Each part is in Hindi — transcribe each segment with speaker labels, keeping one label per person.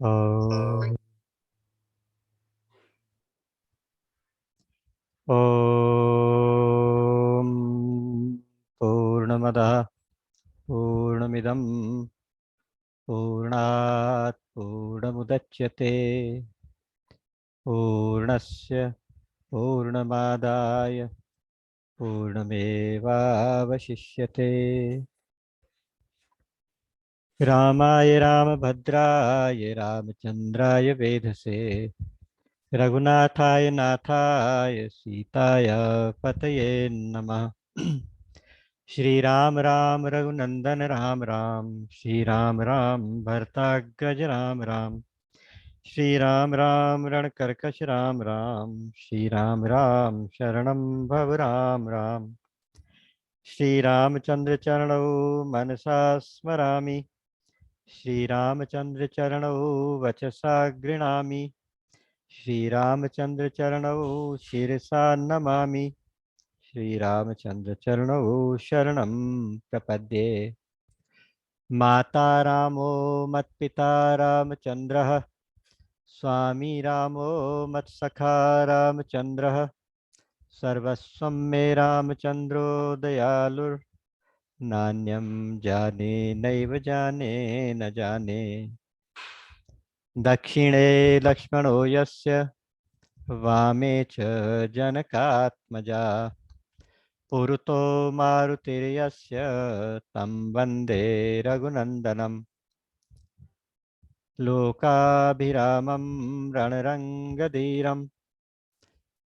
Speaker 1: ॐ ॐ पूर्णमदः पूर्णमिदं पूर्णात् पूर्णमुदच्यते पूर्णस्य पूर्णमादाय पूर्णमेवावशिष्यते। रामाय रामभद्राय रामचन्द्राय वेधसे रघुनाथाय नाथाय सीताय पतये नमः। श्री राम राम रघुनंदन राम राम, श्री राम राम भरताग्रज राम राम, श्री राम राम रणकर्कश राम राम, श्री राम राम शरणं भव राम राम। श्री रामचंद्र चरणौ मनसा स्मरामि, श्री रामचंद्र चरणौ वचसा गृणामि, श्री रामचंद्र चरणौ शिरसा नमामि, श्री रामचंद्र चरणौ शरणं प्रपद्ये। माता रामो मत्पिता रामचंद्रः, स्वामी रामो मत्सखा रामचंद्रः, सर्वस्वं मे रामचंद्रो दयालुर्, नान्यं जाने नैव जाने न जाने। दक्षिणे लक्ष्मणो यस्य, वामे च जनकात्मजा, पुरतो मारुतिर्यस्य तं वन्दे रघुनन्दनं। लोकाभिरामं रणरङ्गधीरं,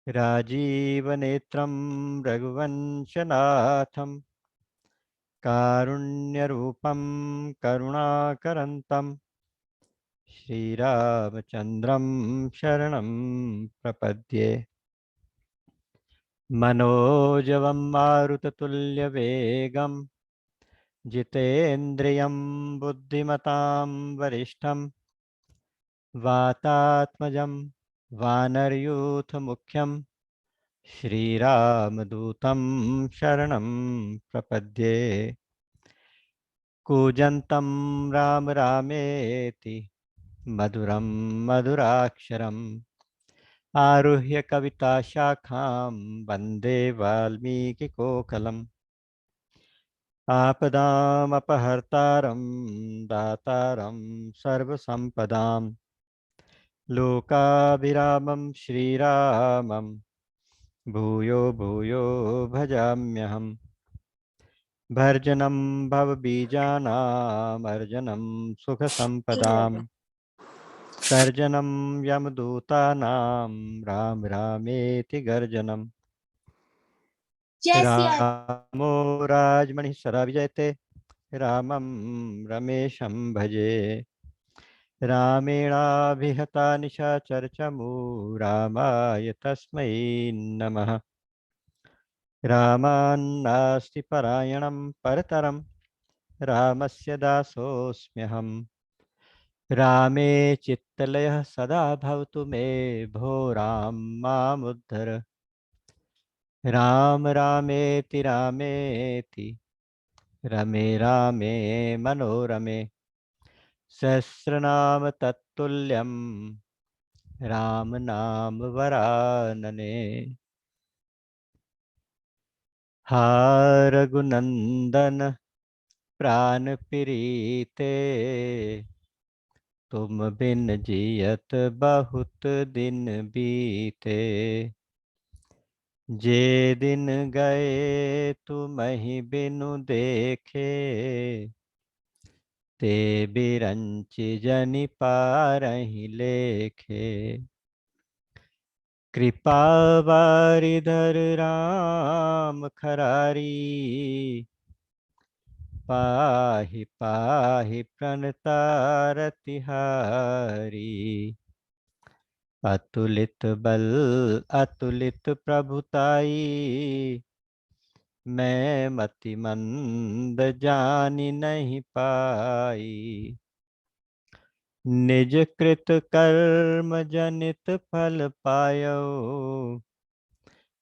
Speaker 1: राजीवनेत्रं रघुवंशनाथं, कारुण्यरूपं करुणाकरन्तं श्रीरामचन्द्रं शरणं प्रपद्ये। मनोजवं मारुततुल्यवेगं, जितेन्द्रियं बुद्धिमतां वरिष्ठं, वातात्मजं वानरयूथमुख्यं, श्रीरामदूतं शरणं प्रपद्ये। कूजन्तं राम रामेति मधुरं मधुराक्षरम्, आरुह्य कविताशाखां वन्दे वाल्मीकिकोकिलम्। आपदामपहर्तारं दातारं सर्वसम्पदां, लोकाभिरामं श्रीरामं भूयो भूयो भजाम्यहम्। भर्जनं भवबीजानामर्जनं सुखसम्पदां, तर्जनं यमदूतानां राम रामेति गर्जनम्। रामो राजमणिः सदा विजयते, रामं रमेशं भजे। रामेणाभिहता निशाचरचमू, रामाय तस्मै नमः। रामान्नास्ति परायणं परतरं, रामस्य दासोऽस्म्यहम्। रामे चित्तलयः सदा भवतु मे, भो राम मामुद्धर। राम रामेति रामेति रमे रामे मनोरमे, सहस्रनाम तत्तुल्यं राम नाम वरानने। हा रघुनंदन प्राण प्रीते, तुम बिन जियत बहुत दिन बीते। जे दिन गए तुम्हि बिनु देखे, ते बिरंच जनि पारहि लेखे। कृपा बारिधर राम खरारी, पाहि पाहि प्रणतारतिहारी। अतुलित बल अतुलित प्रभुताई, मैं मति मंद जानि नहीं पाई। निज कृत कर्म जनित फल पायो,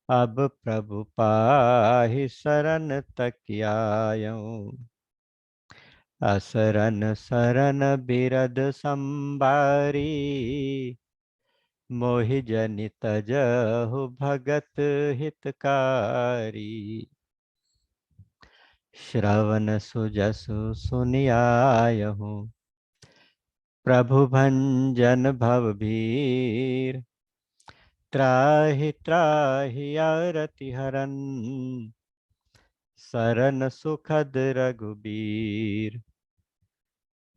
Speaker 1: अब प्रभु पाहि शरण तक आयो। असरन सरन बिरद संबारी, मोहि जनि तजहु भगत हितकारी। श्रवण सुजसु सुनियायहु, प्रभु भंजन भव भीर। त्राहि त्राहि आरति हरन, सरन सुखद रघुबीर।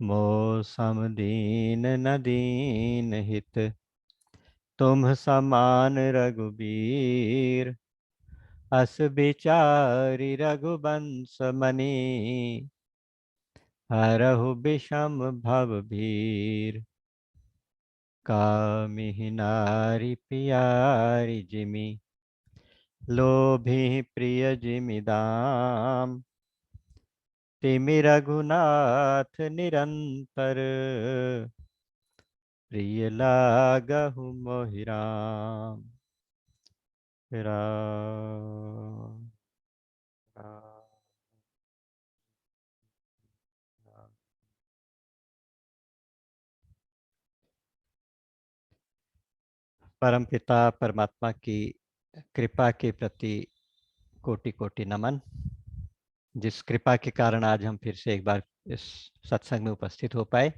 Speaker 1: मोह सम दीन न दीन हित, तुम समान रघुबीर। अस बिचारी रघुबंश मनि, हरहु विषम भव भीर। कामिहि नारी प्यारी जिमि, लोभी प्रिय जिमि दाम। तिमि रघुनाथ निरंतर, प्रिय लागहु मोहि राम। राम राम राम। परमपिता परमात्मा की कृपा के प्रति कोटि कोटि नमन। जिस कृपा के कारण आज हम फिर से एक बार इस सत्संग में उपस्थित हो पाए।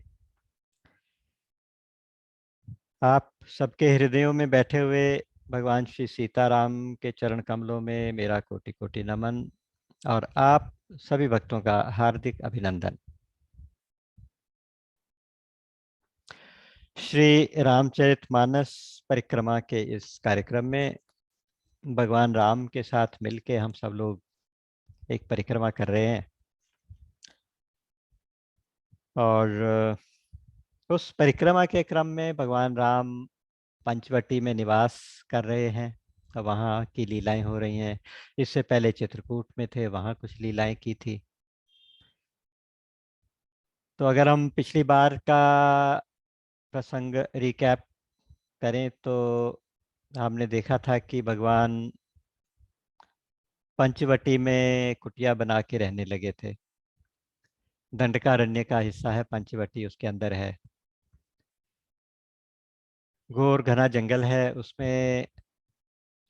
Speaker 1: आप सबके हृदयों में बैठे हुए भगवान श्री सीताराम के चरण कमलों में मेरा कोटि कोटि नमन और आप सभी भक्तों का हार्दिक अभिनंदन। श्री रामचरितमानस परिक्रमा के इस कार्यक्रम में भगवान राम के साथ मिलके हम सब लोग एक परिक्रमा कर रहे हैं और उस परिक्रमा के क्रम में भगवान राम पंचवटी में निवास कर रहे हैं। तो वहाँ की लीलाएं हो रही हैं। इससे पहले चित्रकूट में थे, वहाँ कुछ लीलाएं की थी। तो अगर हम पिछली बार का प्रसंग रिकैप करें तो हमने देखा था कि भगवान पंचवटी में कुटिया बना के रहने लगे थे। दंडकारण्य का हिस्सा है पंचवटी, उसके अंदर है। घोर घना जंगल है, उसमें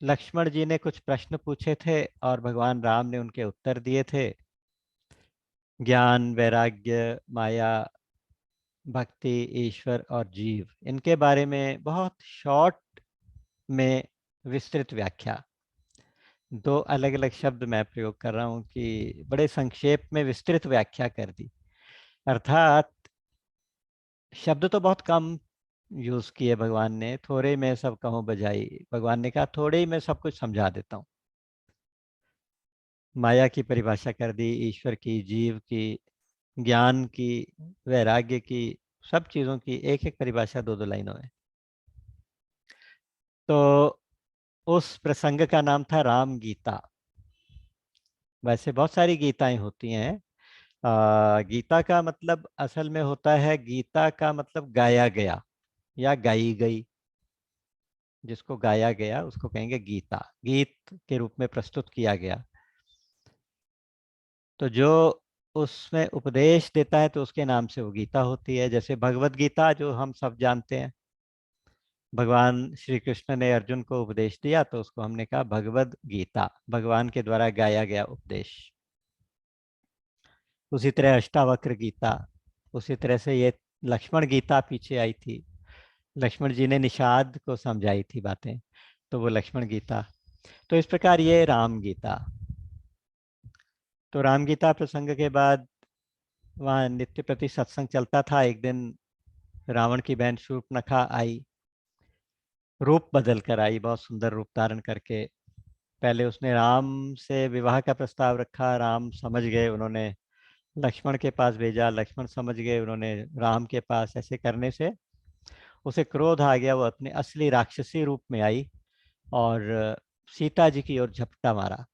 Speaker 1: लक्ष्मण जी ने कुछ प्रश्न पूछे थे और भगवान राम ने उनके उत्तर दिए थे। ज्ञान, वैराग्य, माया, भक्ति, ईश्वर और जीव, इनके बारे में बहुत शॉर्ट में विस्तृत व्याख्या। दो अलग अलग शब्द मैं प्रयोग कर रहा हूँ कि बड़े संक्षेप में विस्तृत व्याख्या कर दी। अर्थात शब्द तो बहुत कम यूज किए भगवान ने। थोड़े में सब कहूँ बजाई, भगवान ने कहा थोड़े ही मैं सब कुछ समझा देता हूँ। माया की परिभाषा कर दी, ईश्वर की, जीव की, ज्ञान की, वैराग्य की, सब चीजों की एक एक परिभाषा दो दो लाइनों में। तो उस प्रसंग का नाम था राम गीता। वैसे बहुत सारी गीताएं होती हैं। गीता का मतलब असल में होता है, गीता का मतलब गाया गया या गाई गई। जिसको गाया गया उसको कहेंगे गीता, गीत के रूप में प्रस्तुत किया गया। तो जो उसमें उपदेश देता है तो उसके नाम से वो गीता होती है। जैसे भगवत गीता जो हम सब जानते हैं, भगवान श्री कृष्ण ने अर्जुन को उपदेश दिया तो उसको हमने कहा भगवत गीता, भगवान के द्वारा गाया गया उपदेश। उसी तरह अष्टावक्र गीता, उसी तरह से ये लक्ष्मण गीता पीछे आई थी। लक्ष्मण जी ने निषाद को समझाई थी बातें, तो वो लक्ष्मण गीता। तो इस प्रकार ये राम गीता। तो राम गीता प्रसंग के बाद वहाँ नित्य प्रति सत्संग चलता था। एक दिन रावण की बहन शूर्पणखा आई, रूप बदल कर आई, बहुत सुंदर रूप धारण करके। पहले उसने राम से विवाह का प्रस्ताव रखा, राम समझ गए, उन्होंने लक्ष्मण के पास भेजा, लक्ष्मण समझ गए, उन्होंने राम के पास। ऐसे करने से उसे क्रोध आ गया, वो अपने असली राक्षसी रूप में आई और सीता जी की ओर झपटा मारा।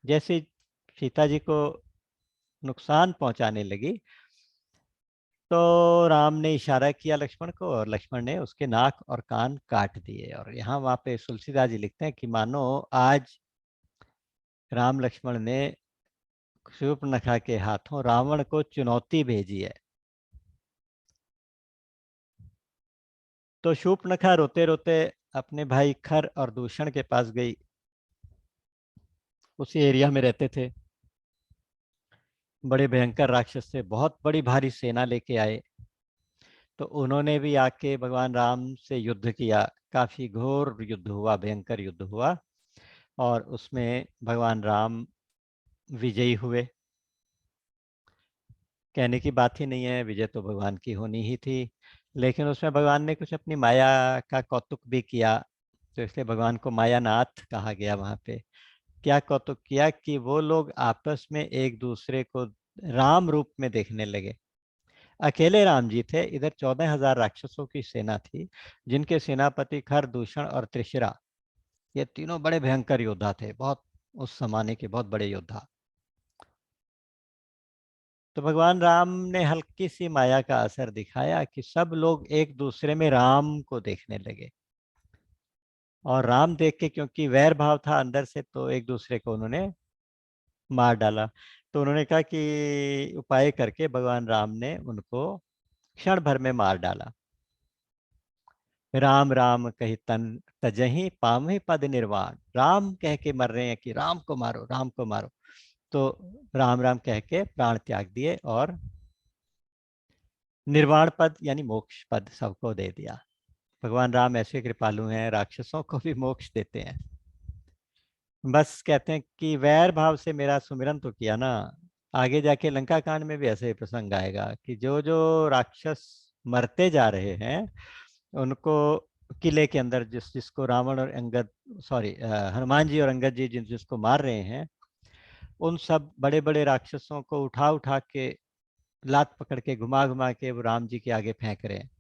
Speaker 1: जैसे सीता जी को नुकसान पहुंचाने लगी तो राम ने इशारा किया लक्ष्मण को और लक्ष्मण ने उसके नाक और कान काट दिए। और यहाँ वहाँ पे तुलसीदास जी लिखते हैं कि मानो आज राम लक्ष्मण ने शूर्पणखा के हाथों रावण को चुनौती भेजी है। तो शूर्पणखा रोते रोते अपने भाई खर और दूषण के पास गई। उसी एरिया में रहते थे। बड़े भयंकर राक्षस थे, बहुत बड़ी भारी सेना लेके आए। तो उन्होंने भी आके भगवान राम से युद्ध किया। काफी घोर युद्ध हुआ, भयंकर युद्ध हुआ, और उसमें भगवान राम विजयी हुए। कहने की बात ही नहीं है, विजय तो भगवान की होनी ही थी। लेकिन उसमें भगवान ने कुछ अपनी माया का कौतुक भी किया। तो इसलिए भगवान को मायानाथ कहा गया वहां पे। क्या कौतुक किया कि वो लोग आपस में एक दूसरे को राम रूप में देखने लगे। अकेले राम जी थे, इधर 14,000 राक्षसों की सेना थी, जिनके सेनापति खर, दूषण और त्रिशिरा, ये तीनों बड़े भयंकर योद्धा थे, बहुत उस जमाने के बहुत बड़े योद्धा। तो भगवान राम ने हल्की सी माया का असर दिखाया कि सब लोग एक दूसरे में राम को देखने लगे। और राम देख के, क्योंकि वैर भाव था अंदर से, तो एक दूसरे को उन्होंने मार डाला। तो उन्होंने कहा कि उपाय करके भगवान राम ने उनको क्षण भर में मार डाला। राम राम कही तन तजहि पामहि पद निर्वाण। राम कह के मर रहे हैं कि राम को मारो, राम को मारो। तो राम राम कह के प्राण त्याग दिए और निर्वाण पद यानी मोक्ष पद सबको दे दिया। भगवान राम ऐसे कृपालु हैं, राक्षसों को भी मोक्ष देते हैं। बस कहते हैं कि वैर भाव से मेरा सुमिरन तो किया ना। आगे जाके लंका कांड में भी ऐसे ही प्रसंग आएगा कि जो जो राक्षस मरते जा रहे हैं, उनको किले के अंदर जिसको रावण और अंगद, सॉरी, हनुमान जी और अंगद जी जिसको मार रहे हैं, उन सब बड़े बड़े राक्षसों को उठा उठा के, लात पकड़ के, घुमा घुमा के वो राम जी के आगे फेंक रहे हैं।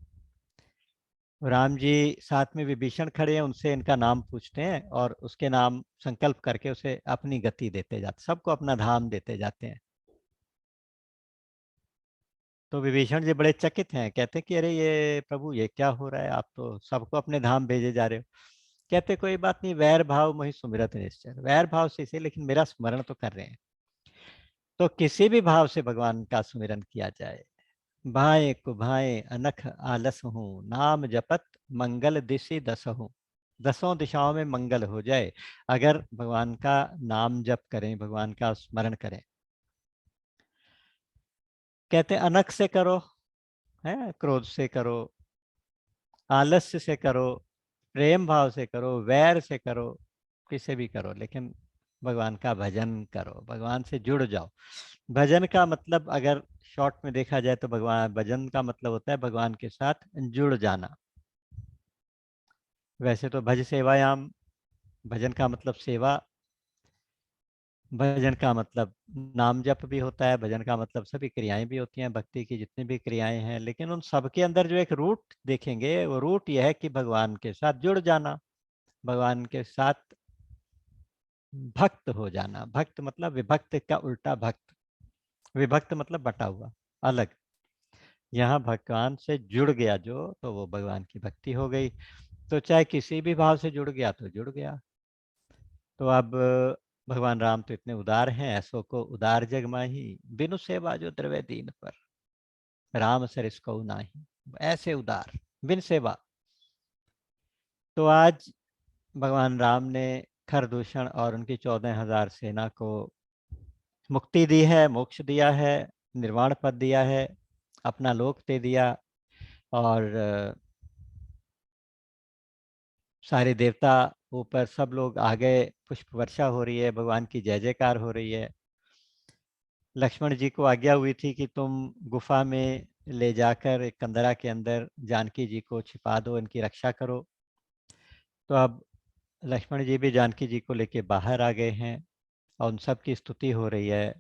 Speaker 1: राम जी साथ में विभीषण खड़े हैं, उनसे इनका नाम पूछते हैं और उसके नाम संकल्प करके उसे अपनी गति देते जाते, सबको अपना धाम देते जाते हैं। तो विभीषण जी बड़े चकित हैं, कहते हैं कि अरे ये प्रभु, ये क्या हो रहा है, आप तो सबको अपने धाम भेजे जा रहे हो। कहते कोई बात नहीं, वैर भाव मोहि सुमिरत निश्चर। वैर भाव से इसे, लेकिन मेरा स्मरण तो कर रहे हैं। तो किसी भी भाव से भगवान का सुमिरन किया जाए। भाए कुभाए अनख आलस हूँ, नाम जपत मंगल दिशि दस हूँ। दसों दिशाओं में मंगल हो जाए अगर भगवान का नाम जप करें, भगवान का स्मरण करें। कहते हैं अनख से करो, है, क्रोध से करो, आलस्य से करो, प्रेम भाव से करो, वैर से करो, किसे भी करो, लेकिन भगवान का भजन करो, भगवान से जुड़ जाओ। भजन का मतलब अगर शॉर्ट में देखा जाए तो भगवान, भजन का मतलब होता है भगवान के साथ जुड़ जाना। वैसे तो भज सेवायाम, भजन का मतलब सेवा, भजन का मतलब नाम जप भी होता है, भजन का मतलब सभी क्रियाएं भी होती हैं, भक्ति की जितनी भी क्रियाएं हैं, लेकिन उन सब के अंदर जो एक रूट देखेंगे, वो रूट यह है कि भगवान के साथ जुड़ जाना, भगवान के साथ भक्त हो जाना। भक्त मतलब विभक्त का उल्टा भक्त, विभक्त मतलब बटा हुआ, अलग। यहाँ भगवान से जुड़ गया जो, तो वो भगवान की भक्ति हो गई। तो चाहे किसी भी भाव से जुड़ गया तो जुड़ गया। तो अब भगवान राम तो इतने उदार हैं, ऐसो को उदार जग माही, बिनु सेवा जो द्रव्य दीन पर, राम सरिस को नाही। ऐसे उदार, बिन सेवा। तो आज भगवान राम ने खरदूषण और उनकी 14,000 सेना को मुक्ति दी है, मोक्ष दिया है, निर्वाण पद दिया है, अपना लोक दे दिया। और सारे देवता ऊपर, सब लोग आ गए, पुष्प वर्षा हो रही है, भगवान की जय जयकार हो रही है। लक्ष्मण जी को आज्ञा हुई थी कि तुम गुफा में ले जाकर एक कंदरा के अंदर जानकी जी को छिपा दो, इनकी रक्षा करो। तो अब लक्ष्मण जी भी जानकी जी को लेके बाहर आ गए हैं और उन सब की स्तुति हो रही है,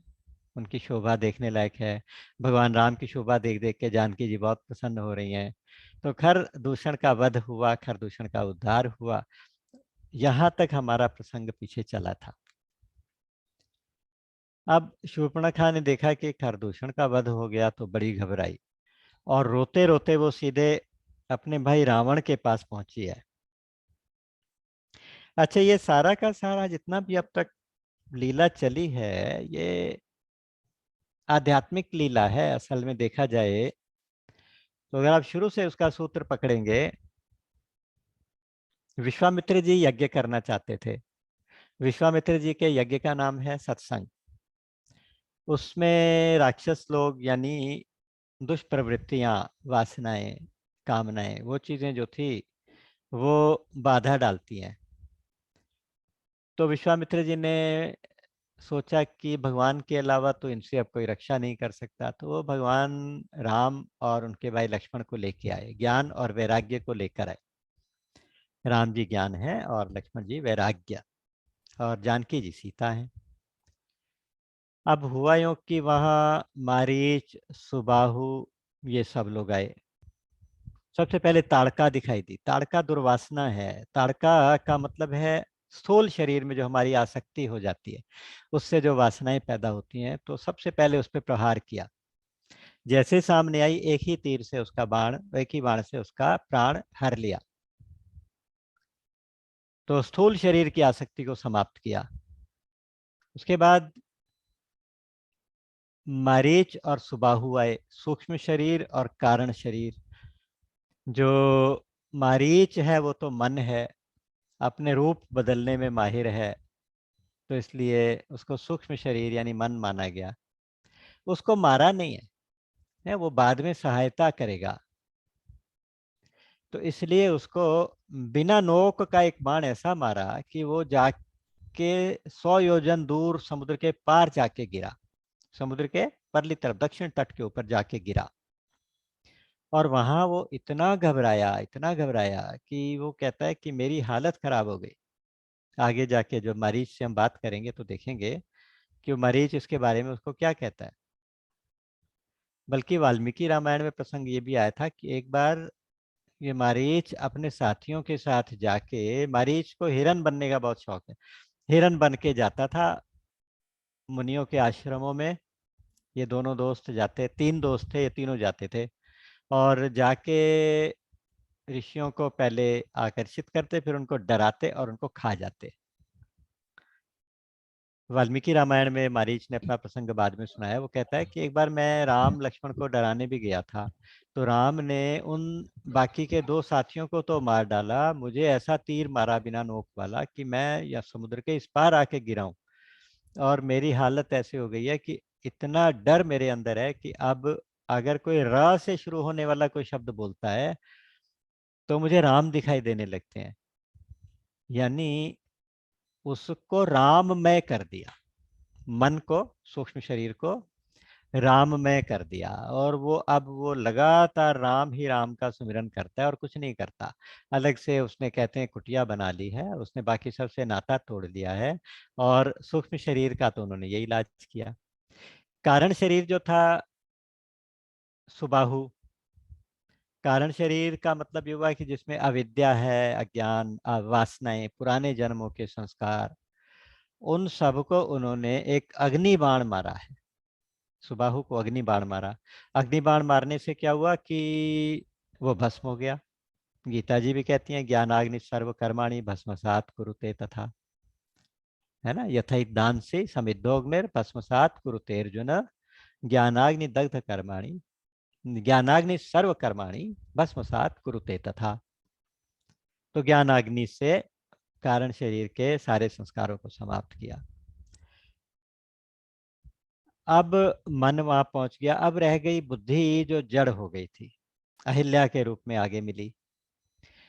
Speaker 1: उनकी शोभा देखने लायक है। भगवान राम की शोभा देख देख के जानकी जी बहुत प्रसन्न हो रही हैं। तो खर दूषण का वध हुआ, खर दूषण का उद्धार हुआ। यहाँ तक हमारा प्रसंग पीछे चला था। अब शूर्पणखा ने देखा कि खरदूषण का वध हो गया तो बड़ी घबराई और रोते रोते वो सीधे अपने भाई रावण के पास पहुंची है। अच्छा, ये सारा का सारा जितना भी अब तक लीला चली है, ये आध्यात्मिक लीला है असल में देखा जाए तो। अगर आप शुरू से उसका सूत्र पकड़ेंगे, विश्वामित्र जी यज्ञ करना चाहते थे। विश्वामित्र जी के यज्ञ का नाम है सत्संग। उसमें राक्षस लोग यानी दुष्प्रवृत्तियां, वासनाएं, कामनाएं, वो चीजें जो थी वो बाधा डालती हैं। तो विश्वामित्र जी ने सोचा कि भगवान के अलावा तो इनसे अब कोई रक्षा नहीं कर सकता, तो वो भगवान राम और उनके भाई लक्ष्मण को लेके आए, ज्ञान और वैराग्य को लेकर आए। राम जी ज्ञान है और लक्ष्मण जी वैराग्य, और जानकी जी सीता है। अब हुआ यूं कि वहाँ मारीच, सुबाहु, ये सब लोग आए। सबसे पहले ताड़का दिखाई दी। ताड़का दुर्वासना है। ताड़का का मतलब है स्थूल शरीर में जो हमारी आसक्ति हो जाती है, उससे जो वासनाएं पैदा होती हैं, तो सबसे पहले उस पर प्रहार किया। जैसे सामने आई, एक ही तीर से उसका बाण, एक ही बाण से उसका प्राण हर लिया। तो स्थूल शरीर की आसक्ति को समाप्त किया। उसके बाद मारीच और सुबाहु आए, सूक्ष्म शरीर और कारण शरीर। जो मारीच है वो तो मन है, अपने रूप बदलने में माहिर है, तो इसलिए उसको सूक्ष्म शरीर यानी मन माना गया। उसको मारा नहीं है, वो बाद में सहायता करेगा, तो इसलिए उसको बिना नोक का एक बाण ऐसा मारा कि वो जाके 100 योजन दूर समुद्र के पार जाके गिरा। समुद्र के परली तरफ दक्षिण तट के ऊपर जाके गिरा। और वहां वो इतना घबराया कि वो कहता है कि मेरी हालत खराब हो गई। आगे जाके जो मरीज से हम बात करेंगे तो देखेंगे कि वो मरीज इसके बारे में उसको क्या कहता है। बल्कि वाल्मीकि रामायण में प्रसंग ये भी आया था कि एक बार ये मारीच अपने साथियों के साथ जाके, मारीच को हिरन बनने का बहुत शौक है, हिरन बन के जाता था मुनियों के आश्रमों में। ये दोनों दोस्त जाते, तीन दोस्त थे, ये तीनों जाते थे और जाके ऋषियों को पहले आकर्षित करते, फिर उनको डराते और उनको खा जाते। वाल्मीकि रामायण में मारीच ने अपना प्रसंग बाद में सुनाया। वो कहता है कि एक बार मैं राम लक्ष्मण को डराने भी गया था, तो राम ने उन बाकी के दो साथियों को तो मार डाला, मुझे ऐसा तीर मारा बिना नोक वाला कि मैं या समुद्र के इस पार आके गिरा हूं। और मेरी हालत ऐसी हो गई है कि इतना डर मेरे अंदर है कि अब अगर कोई र से शुरू होने वाला कोई शब्द बोलता है तो मुझे राम दिखाई देने लगते हैं। यानी उसको राममय कर दिया, मन को, सूक्ष्म शरीर को राममय कर दिया। और वो अब वो लगातार राम ही राम का सुमिरन करता है और कुछ नहीं करता। अलग से उसने कहते हैं कुटिया बना ली है, उसने बाकी सबसे नाता तोड़ दिया है। और सूक्ष्म शरीर का तो उन्होंने यही इलाज किया। कारण शरीर जो था सुबाहु, कारण शरीर का मतलब ये हुआ कि जिसमें अविद्या है, अज्ञान, वासनाएं, पुराने जन्मों के संस्कार, उन सब को उन्होंने एक अग्नि बाण मारा है। सुबाहु को अग्नि बाण मारा। अग्नि बाण मारने से क्या हुआ कि वो भस्म हो गया। गीता जी भी कहती हैं ज्ञानाग्नि सर्व कर्माणि भस्मसात कुरुते तथा, है ना, यथैदान से समिद्धोग्निर भस्मसात कुरुते अर्जुन, ज्ञानाग्नि दग्ध कर्माणि, ज्ञानाग्नि सर्व कर्माणि भस्मसात कुरुते तथा। तो ज्ञानाग्नि से कारण शरीर के सारे संस्कारों को समाप्त किया। अब मन वहां पहुंच गया, अब रह गई बुद्धि जो जड़ हो गई थी, अहिल्या के रूप में आगे मिली।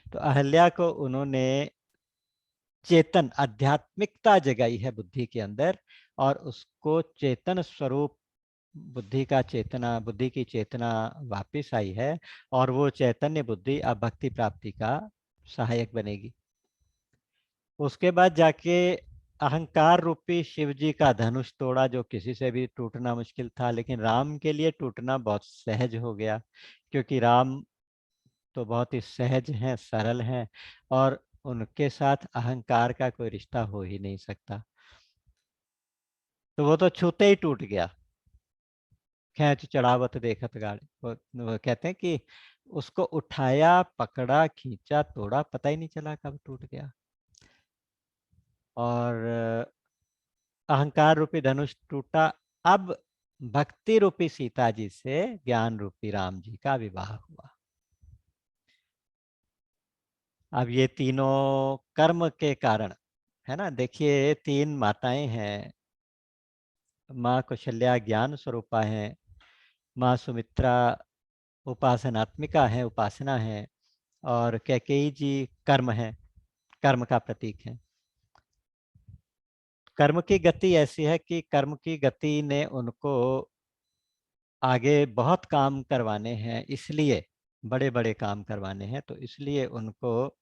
Speaker 1: तो अहिल्या को उन्होंने चेतन, आध्यात्मिकता जगाई है बुद्धि के अंदर, और उसको चेतन स्वरूप, बुद्धि का चेतना, बुद्धि की चेतना वापिस आई है। और वो चैतन्य बुद्धि अब भक्ति प्राप्ति का सहायक बनेगी। उसके बाद जाके अहंकार रूपी शिव जी का धनुष तोड़ा, जो किसी से भी टूटना मुश्किल था, लेकिन राम के लिए टूटना बहुत सहज हो गया, क्योंकि राम तो बहुत ही सहज हैं, सरल हैं, और उनके साथ अहंकार का कोई रिश्ता हो ही नहीं सकता। तो वो तो छूते ही टूट गया। खैच चढ़ावत देखत गाड़ी, वो कहते हैं कि उसको उठाया, पकड़ा, खींचा, तोड़ा, पता ही नहीं चला कब टूट गया। और अहंकार रूपी धनुष टूटा। अब भक्ति रूपी सीता जी से ज्ञान रूपी राम जी का विवाह हुआ। अब ये तीनों कर्म के कारण है ना। देखिए, तीन माताएं हैं। माँ कौशल्या ज्ञान स्वरूपा है, माँ सुमित्रा उपासनात्मिका है, उपासना है, और कैकेयी जी कर्म है, कर्म का प्रतीक है। कर्म की गति ऐसी है कि कर्म की गति ने उनको आगे बहुत काम करवाने हैं, इसलिए बड़े बड़े काम करवाने हैं, तो इसलिए उनको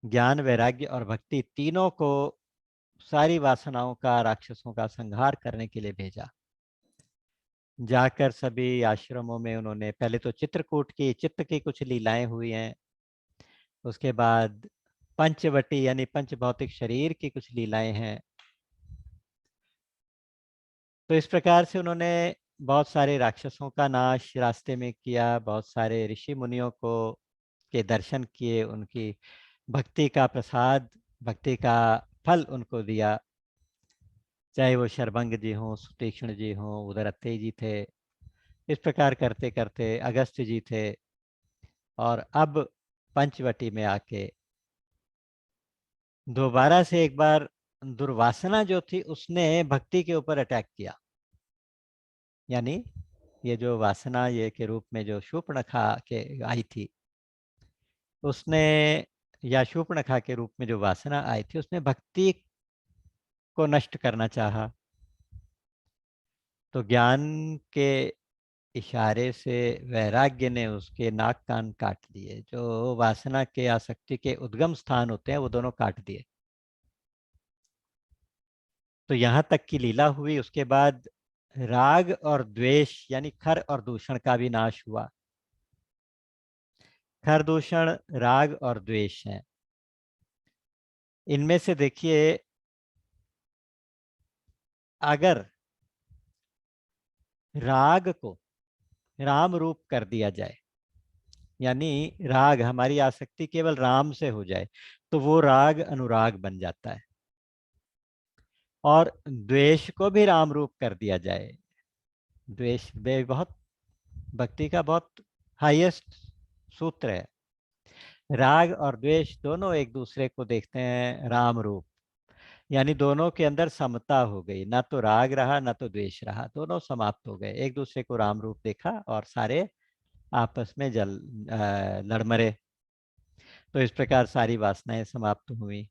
Speaker 1: ज्ञान वैराग्य और भक्ति तीनों को सारी वासनाओं का, राक्षसों का संहार करने के लिए भेजा। जाकर सभी आश्रमों में उन्होंने पहले तो चित्रकूट की, चित्त की कुछ लीलाएं हुई हैं, उसके बाद पंचवटी यानी पंच भौतिक शरीर की कुछ लीलाएं हैं। तो इस प्रकार से उन्होंने बहुत सारे राक्षसों का नाश रास्ते में किया, बहुत सारे ऋषि मुनियों को के दर्शन किए, उनकी भक्ति का प्रसाद, भक्ति का फल उनको दिया। चाहे वो शरभंग जी हों, सुतीक्ष्ण जी हों, उधर अत्तेय जी थे। इस प्रकार करते करते अगस्त्य जी थे, और अब पंचवटी में आके दोबारा से एक बार दुर्वासना जो थी उसने भक्ति के ऊपर अटैक किया। यानी ये जो वासना ये के रूप में जो शूर्पणखा के आई थी, उसने, या शूर्पणखा के रूप में जो वासना आई थी, उसने भक्ति को नष्ट करना चाहा। तो ज्ञान के इशारे से वैराग्य ने उसके नाक कान काट दिए। जो वासना के, आसक्ति के उद्गम स्थान होते हैं, वो दोनों काट दिए। तो यहाँ तक की लीला हुई। उसके बाद राग और द्वेष यानी खर और दूषण का भी नाश हुआ। खर, दूषण, राग और द्वेष हैं। इनमें से देखिए, अगर राग को राम रूप कर दिया जाए, यानी राग, हमारी आसक्ति केवल राम से हो जाए, तो वो राग अनुराग बन जाता है। और द्वेष को भी राम रूप कर दिया जाए, द्वेष बहुत भक्ति का बहुत हाईएस्ट सूत्र है। राग और द्वेष दोनों एक दूसरे को देखते हैं राम रूप, यानी दोनों के अंदर समता हो गई, ना तो राग रहा ना तो द्वेष रहा, दोनों समाप्त हो गए, एक दूसरे को राम रूप देखा और सारे आपस में लड़ मरे। तो इस प्रकार सारी वासनाएं समाप्त हुई।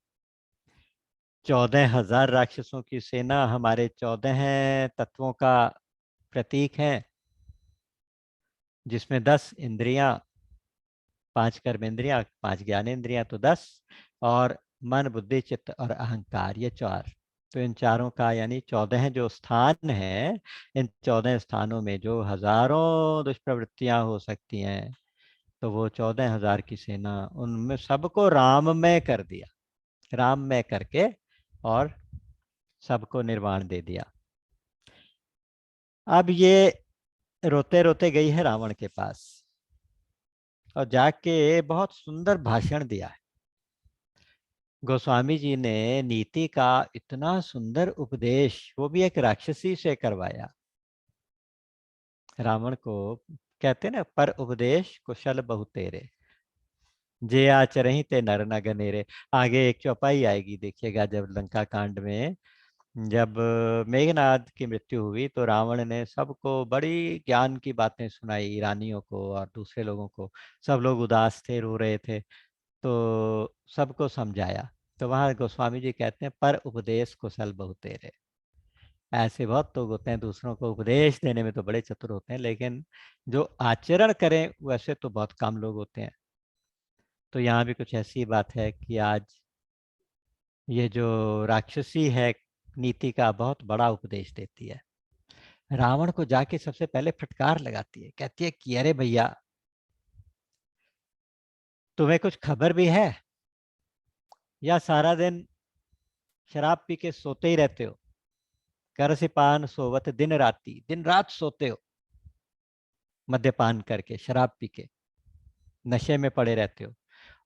Speaker 1: 14,000 राक्षसों की सेना हमारे 14 तत्वों का प्रतीक है, जिसमें 10 इंद्रियां, 5 कर्मेंद्रियां, 5 ज्ञानेंद्रियां, तो 10, और मन, बुद्धि, चित्त और अहंकार, ये 4। तो इन चारों का यानी 14 जो स्थान है, इन 14 स्थानों में जो हजारों दुष्प्रवृत्तियां हो सकती हैं, तो वो 14,000 की सेना, उनमें सबको राममय कर दिया, राममय करके और सबको निर्वाण दे दिया। अब ये रोते रोते गई है रावण के पास, और जाके बहुत सुंदर भाषण दिया है। गोस्वामी जी ने नीति का इतना सुंदर उपदेश, वो भी एक राक्षसी से करवाया। रावण को कहते ना, पर उपदेश कुशल बहुतेरे, जे आचरहि ते नर न गनेरे। आगे एक चौपाई आएगी, देखिएगा, जब लंका कांड में जब मेघनाद की मृत्यु हुई, तो रावण ने सबको बड़ी ज्ञान की बातें सुनाई, रानियों को और दूसरे लोगों को। सब लोग उदास थे, रो रहे थे, तो सबको समझाया। तो वहाँ गोस्वामी जी कहते हैं, पर उपदेश कुशल बहुतेरे। ऐसे बहुत लोग होते हैं, दूसरों को उपदेश देने में तो बड़े चतुर होते हैं, लेकिन जो आचरण करें वैसे तो बहुत कम लोग होते हैं। तो यहाँ भी कुछ ऐसी बात है कि आज ये जो राक्षसी है, नीति का बहुत बड़ा उपदेश देती है। रावण को जाके सबसे पहले फटकार लगाती है, कहती है कि अरे भैया, तुम्हें कुछ खबर भी है, या सारा दिन शराब पी के सोते ही रहते हो? कर से पान सोवत दिन राती, दिन रात सोते हो, मद्यपान करके, शराब पी के नशे में पड़े रहते हो।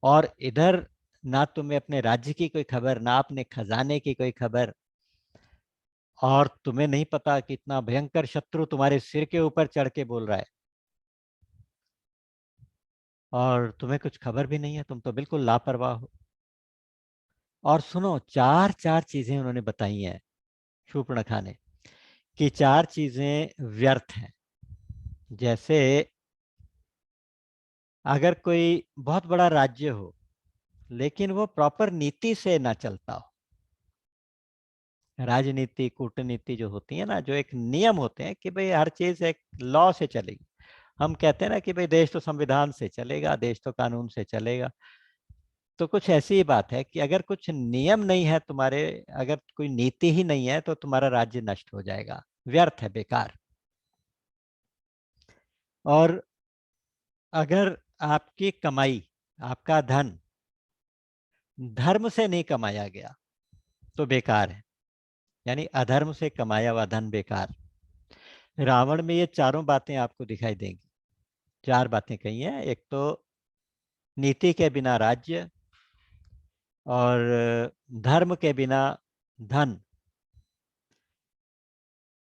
Speaker 1: और इधर ना तुम्हें अपने राज्य की कोई खबर, ना अपने खजाने की कोई खबर, और तुम्हें नहीं पता कि इतना भयंकर शत्रु तुम्हारे सिर के ऊपर चढ़ के बोल रहा है, और तुम्हें कुछ खबर भी नहीं है, तुम तो बिल्कुल लापरवाह हो। और सुनो, चार चार चीजें उन्होंने बताई हैं शूर्पणखा ने, कि चार चीजें व्यर्थ हैं। जैसे अगर कोई बहुत बड़ा राज्य हो लेकिन वो प्रॉपर नीति से ना चलता हो, राजनीति कूटनीति जो होती है ना, जो एक नियम होते हैं कि भाई हर चीज एक लॉ से चलेगी। हम कहते हैं ना कि भाई देश तो संविधान से चलेगा, देश तो कानून से चलेगा। तो कुछ ऐसी ही बात है कि अगर कुछ नियम नहीं है तुम्हारे, अगर कोई नीति ही नहीं है, तो तुम्हारा राज्य नष्ट हो जाएगा, व्यर्थ है, बेकार। और अगर आपकी कमाई, आपका धन धर्म से नहीं कमाया गया तो बेकार है, यानी अधर्म से कमाया हुआ धन बेकार। रावण में ये चारों बातें आपको दिखाई देंगी। चार बातें कही हैं। एक तो नीति के बिना राज्य, और धर्म के बिना धन,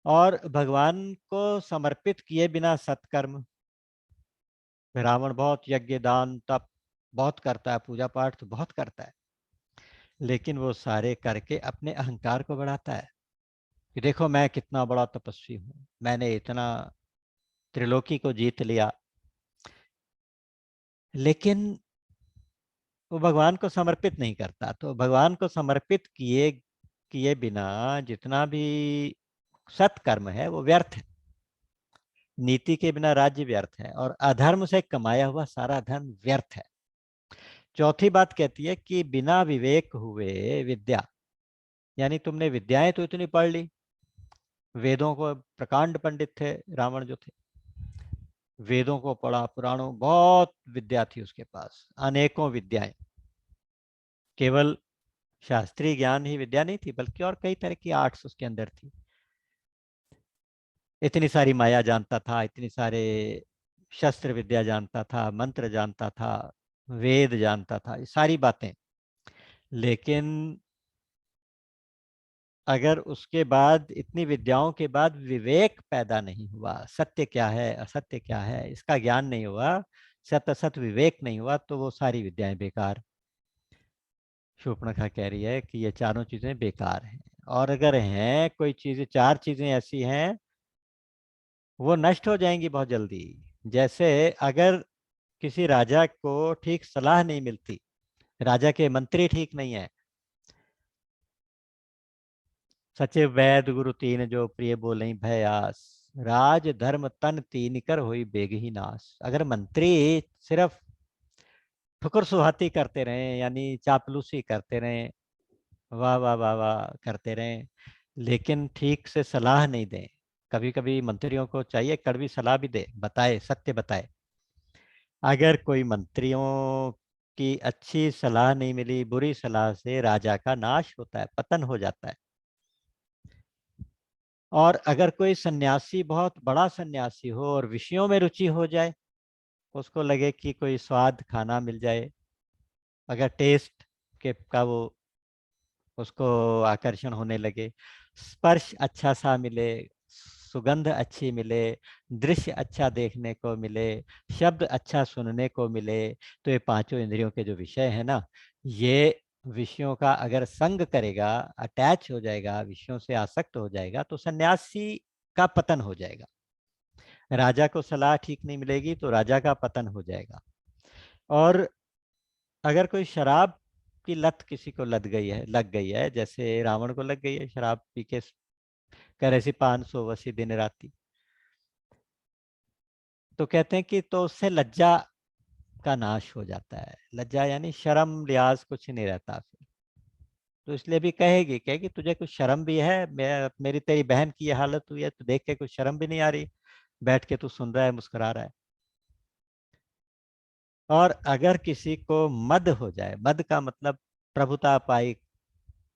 Speaker 1: और भगवान को समर्पित किए बिना सत्कर्म। रावण बहुत यज्ञ दान तप बहुत करता है, पूजा पाठ तो बहुत करता है, लेकिन वो सारे करके अपने अहंकार को बढ़ाता है कि देखो मैं कितना बड़ा तपस्वी हूँ, मैंने इतना त्रिलोकी को जीत लिया। लेकिन वो भगवान को समर्पित नहीं करता। तो भगवान को समर्पित किए किए बिना जितना भी सत्कर्म है वो व्यर्थ है। नीति के बिना राज्य व्यर्थ है, और अधर्म से कमाया हुआ सारा धन व्यर्थ है। चौथी बात कहती है कि बिना विवेक हुए विद्या, यानी तुमने विद्याएं तो इतनी पढ़ ली, वेदों को, प्रकांड पंडित थे रावण जो थे, वेदों को पढ़ा, पुराणों, बहुत विद्या थी उसके पास, अनेकों विद्याएं। केवल शास्त्रीय ज्ञान ही विद्या नहीं थी, बल्कि और कई तरह की आर्ट्स उसके अंदर थी। इतनी सारी माया जानता था, इतनी सारे शस्त्र विद्या जानता था, मंत्र जानता था, वेद जानता था, ये सारी बातें। लेकिन अगर उसके बाद, इतनी विद्याओं के बाद विवेक पैदा नहीं हुआ, सत्य क्या है असत्य क्या है इसका ज्ञान नहीं हुआ, सत्य असत विवेक नहीं हुआ, तो वो सारी विद्याएं बेकार। शूर्पणखा कह रही है कि ये चारों चीजें बेकार हैं। और अगर हैं कोई चीजें, चार चीजें ऐसी हैं, वो नष्ट हो जाएंगी बहुत जल्दी। जैसे अगर किसी राजा को ठीक सलाह नहीं मिलती, राजा के मंत्री ठीक नहीं है, सचिव वैद गुरु तीन जो प्रिय बोले भयास, राज धर्म तन तीन कर होई बेग ही नाश। अगर मंत्री सिर्फ ठुकर सुहाती करते रहे, यानी चापलूसी करते रहे, वाह वाह वाह वाह करते रहे, लेकिन ठीक से सलाह नहीं दें, कभी कभी मंत्रियों को चाहिए कड़वी सलाह भी दे, बताए, सत्य बताए। अगर कोई मंत्रियों की अच्छी सलाह नहीं मिली, बुरी सलाह से राजा का नाश होता है, पतन हो जाता है। और अगर कोई सन्यासी बहुत बड़ा सन्यासी हो और विषयों में रुचि हो जाए, उसको लगे कि कोई स्वाद खाना मिल जाए, अगर टेस्ट के का वो, उसको आकर्षण होने लगे, स्पर्श अच्छा सा मिले, सुगंध अच्छी मिले, दृश्य अच्छा देखने को मिले, शब्द अच्छा सुनने को मिले, तो ये पांचों इंद्रियों के जो विषय है ना, ये विषयों का अगर संग करेगा, अटैच हो जाएगा, विषयों से आसक्त हो जाएगा, तो सन्यासी का पतन हो जाएगा। राजा को सलाह ठीक नहीं मिलेगी तो राजा का पतन हो जाएगा। और अगर कोई शराब की लत किसी को लग गई है, जैसे रावण को लग गई है, शराब पी के करे सी 500 वसी दिन राती, तो कहते हैं कि तो उससे लज्जा का नाश हो जाता है। लज्जा यानी शर्म लिहाज कुछ नहीं रहता फिर। तो इसलिए भी कहेगी तुझे कुछ शर्म भी है, मेरी तेरी बहन की ये हालत हुई है तो देख के कुछ शर्म भी नहीं आ रही, बैठ के तू सुन रहा है, मुस्कुरा रहा है। और अगर किसी को मद हो जाए, मद का मतलब प्रभुता पाई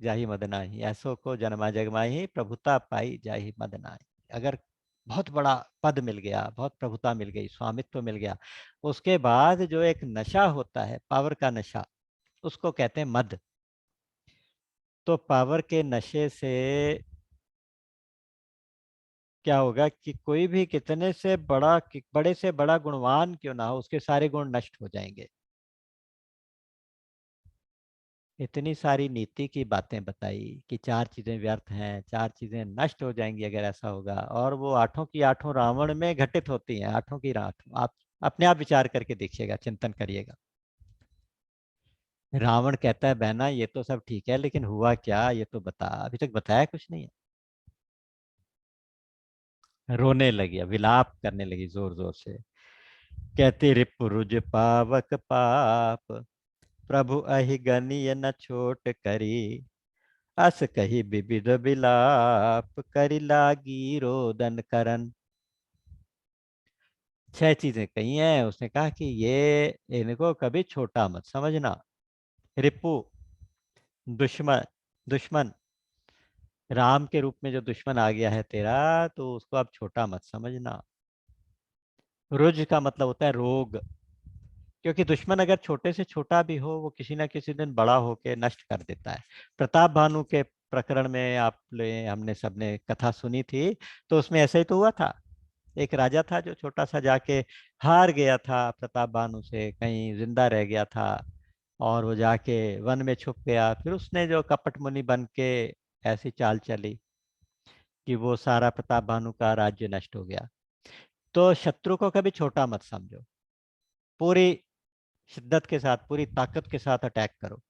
Speaker 1: जाहि मद नाही, ऐसो को जन्मा जग माही, प्रभुता पाई जाहि मद नाही। अगर बहुत बड़ा पद मिल गया, बहुत प्रभुता मिल गई, स्वामित्व मिल गया, उसके बाद जो एक नशा होता है, पावर का नशा, उसको कहते हैं मद। तो पावर के नशे से क्या होगा कि कोई भी कितने से बड़ा बड़े से बड़ा गुणवान क्यों ना हो, उसके सारे गुण नष्ट हो जाएंगे। इतनी सारी नीति की बातें बताई कि चार चीजें व्यर्थ हैं, चार चीजें नष्ट हो जाएंगी अगर ऐसा होगा, और वो आठों की आठों रावण में घटित होती हैं, आठों की आठों। आप अपने आप विचार करके देखिएगा, चिंतन करिएगा। रावण कहता है बहना ये तो सब ठीक है, लेकिन हुआ क्या ये तो बता, अभी तक बताया कुछ नहीं है। रोने लगी, विलाप करने लगी जोर जोर से। कहती रिपुरुज पावक पाप, प्रभु अहि गनीय न छोट करी, अस कही विविध विलाप, करी लागी रोदन करन। छह चीजें कही हैं, उसने कहा कि ये इनको कभी छोटा मत समझना। रिपु, दुश्मन, दुश्मन, राम के रूप में जो दुश्मन आ गया है तेरा, तो उसको अब छोटा मत समझना। रुज का मतलब होता है रोग, क्योंकि दुश्मन अगर छोटे से छोटा भी हो, वो किसी ना किसी दिन बड़ा होके नष्ट कर देता है। प्रताप भानु के प्रकरण में आपने हमने सबने कथा सुनी थी, तो उसमें ऐसा ही तो हुआ था। एक राजा था जो छोटा सा जाके हार गया था प्रताप भानु से, कहीं जिंदा रह गया था, और वो जाके वन में छुप गया। फिर उसने जो कपट मुनि बन के ऐसी चाल चली कि वो सारा प्रताप भानु का राज्य नष्ट हो गया। तो शत्रु को कभी छोटा मत समझो, पूरी शिद्दत के साथ, पूरी ताकत के साथ अटैक करो।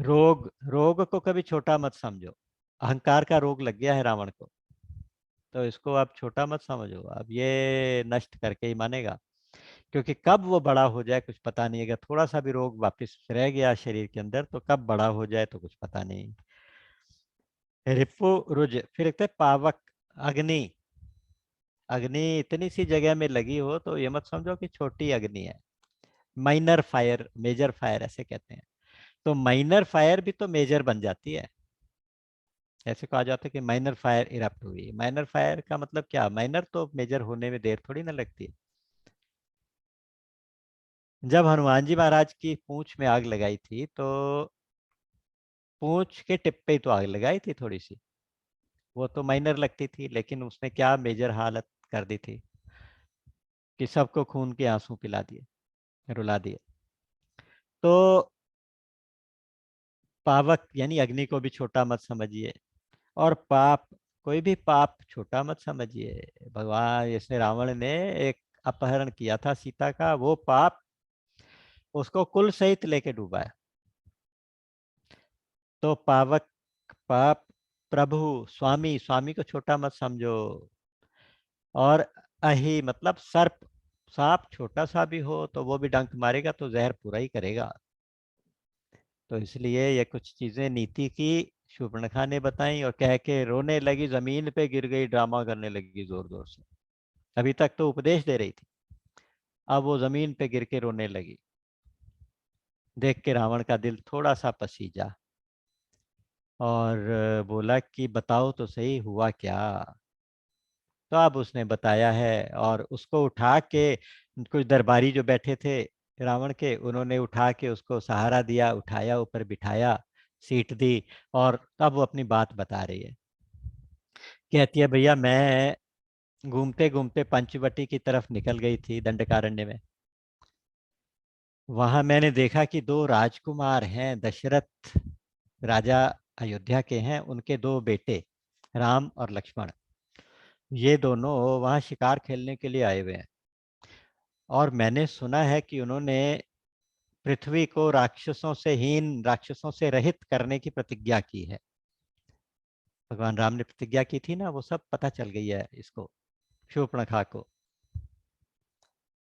Speaker 1: रोग, रोग को कभी छोटा मत समझो। अहंकार का रोग लग गया है रावण को, तो इसको आप छोटा मत समझो, अब ये नष्ट करके ही मानेगा। क्योंकि कब वो बड़ा हो जाए कुछ पता नहीं, अगर थोड़ा सा भी रोग वापस रह गया शरीर के अंदर तो कब बड़ा हो जाए तो कुछ पता नहीं। रिपु रुज, फिर एक पावक, अग्नि। अग्नि इतनी सी जगह में लगी हो तो ये मत समझो कि छोटी अग्नि है। माइनर फायर, मेजर फायर ऐसे कहते हैं। तो माइनर फायर भी तो मेजर बन जाती है। ऐसे कहा जाता है कि माइनर फायर इरप्ट हुई। माइनर फायर का मतलब क्या, माइनर तो मेजर होने में देर थोड़ी ना लगती है। जब हनुमान जी महाराज की पूंछ में आग लगाई थी, तो पूंछ के टिप पे ही तो आग लगाई थी थोड़ी सी, वो तो माइनर लगती थी, लेकिन उसने क्या मेजर हालत कर दी थी कि सबको खून के आंसू पिला दिए, रुला दिए। तो पावक यानी अग्नि को भी छोटा मत समझिए, और पाप, कोई भी पाप छोटा मत समझिए। भगवान, इसने रावण ने एक अपहरण किया था सीता का, वो पाप उसको कुल सहित लेके डूबा है। तो पावक, पाप, प्रभु, स्वामी, स्वामी को छोटा मत समझो। और अहि मतलब सर्प, सांप छोटा सा भी हो तो वो भी डंक मारेगा तो जहर पूरा ही करेगा। तो इसलिए ये कुछ चीजें नीति की शूर्पणखा ने बताई, और कह के रोने लगी, जमीन पे गिर गई, ड्रामा करने लगी जोर जोर से। अभी तक तो उपदेश दे रही थी, अब वो जमीन पे गिर के रोने लगी। देख के रावण का दिल थोड़ा सा पसीजा, और बोला कि बताओ तो सही हुआ क्या। तो अब उसने बताया है, और उसको उठा के कुछ दरबारी जो बैठे थे रावण के, उन्होंने उठा के उसको सहारा दिया, उठाया, ऊपर बिठाया, सीट दी, और तब वो अपनी बात बता रही है। कहती है भैया मैं घूमते घूमते पंचवटी की तरफ निकल गई थी, दंडकारण्य में। वहां मैंने देखा कि दो राजकुमार हैं, दशरथ राजा अयोध्या के हैं, उनके दो बेटे राम और लक्ष्मण, ये दोनों वहां शिकार खेलने के लिए आए हुए हैं। और मैंने सुना है कि उन्होंने पृथ्वी को राक्षसों से हीन, राक्षसों से रहित करने की प्रतिज्ञा की है। भगवान राम ने प्रतिज्ञा की थी ना, वो सब पता चल गई है इसको, शूर्पणखा को।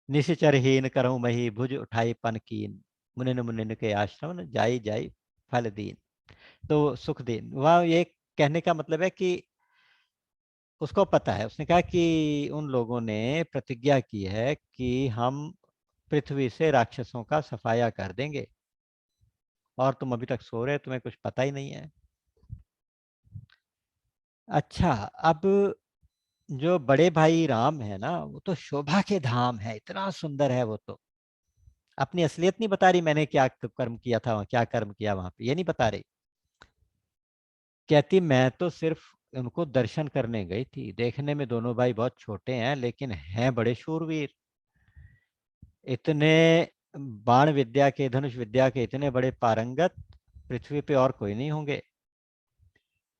Speaker 1: निश्चर हीन करहु मही, भुज उठाई पन कीन, मुनिन मुनिन के आश्रम न जाई जाई फल दीन। तो सुख दीन, वह ये कहने का मतलब है कि उसको पता है, उसने कहा कि उन लोगों ने प्रतिज्ञा की है कि हम पृथ्वी से राक्षसों का सफाया कर देंगे, और तुम अभी तक सो रहे, तुम्हें कुछ पता ही नहीं है। अच्छा, अब जो बड़े भाई राम है ना, वो तो शोभा के धाम है, इतना सुंदर है वो तो। अपनी असलियत नहीं बता रही, मैंने क्या कर्म किया था वहाँ, क्या कर्म किया वहां पे, ये नहीं बता रही। कहती मैं तो सिर्फ उनको दर्शन करने गई थी। देखने में दोनों भाई बहुत छोटे हैं, लेकिन हैं बड़े शूरवीर। इतने बाण विद्या के, धनुष विद्या के इतने बड़े पारंगत पृथ्वी पे और कोई नहीं होंगे।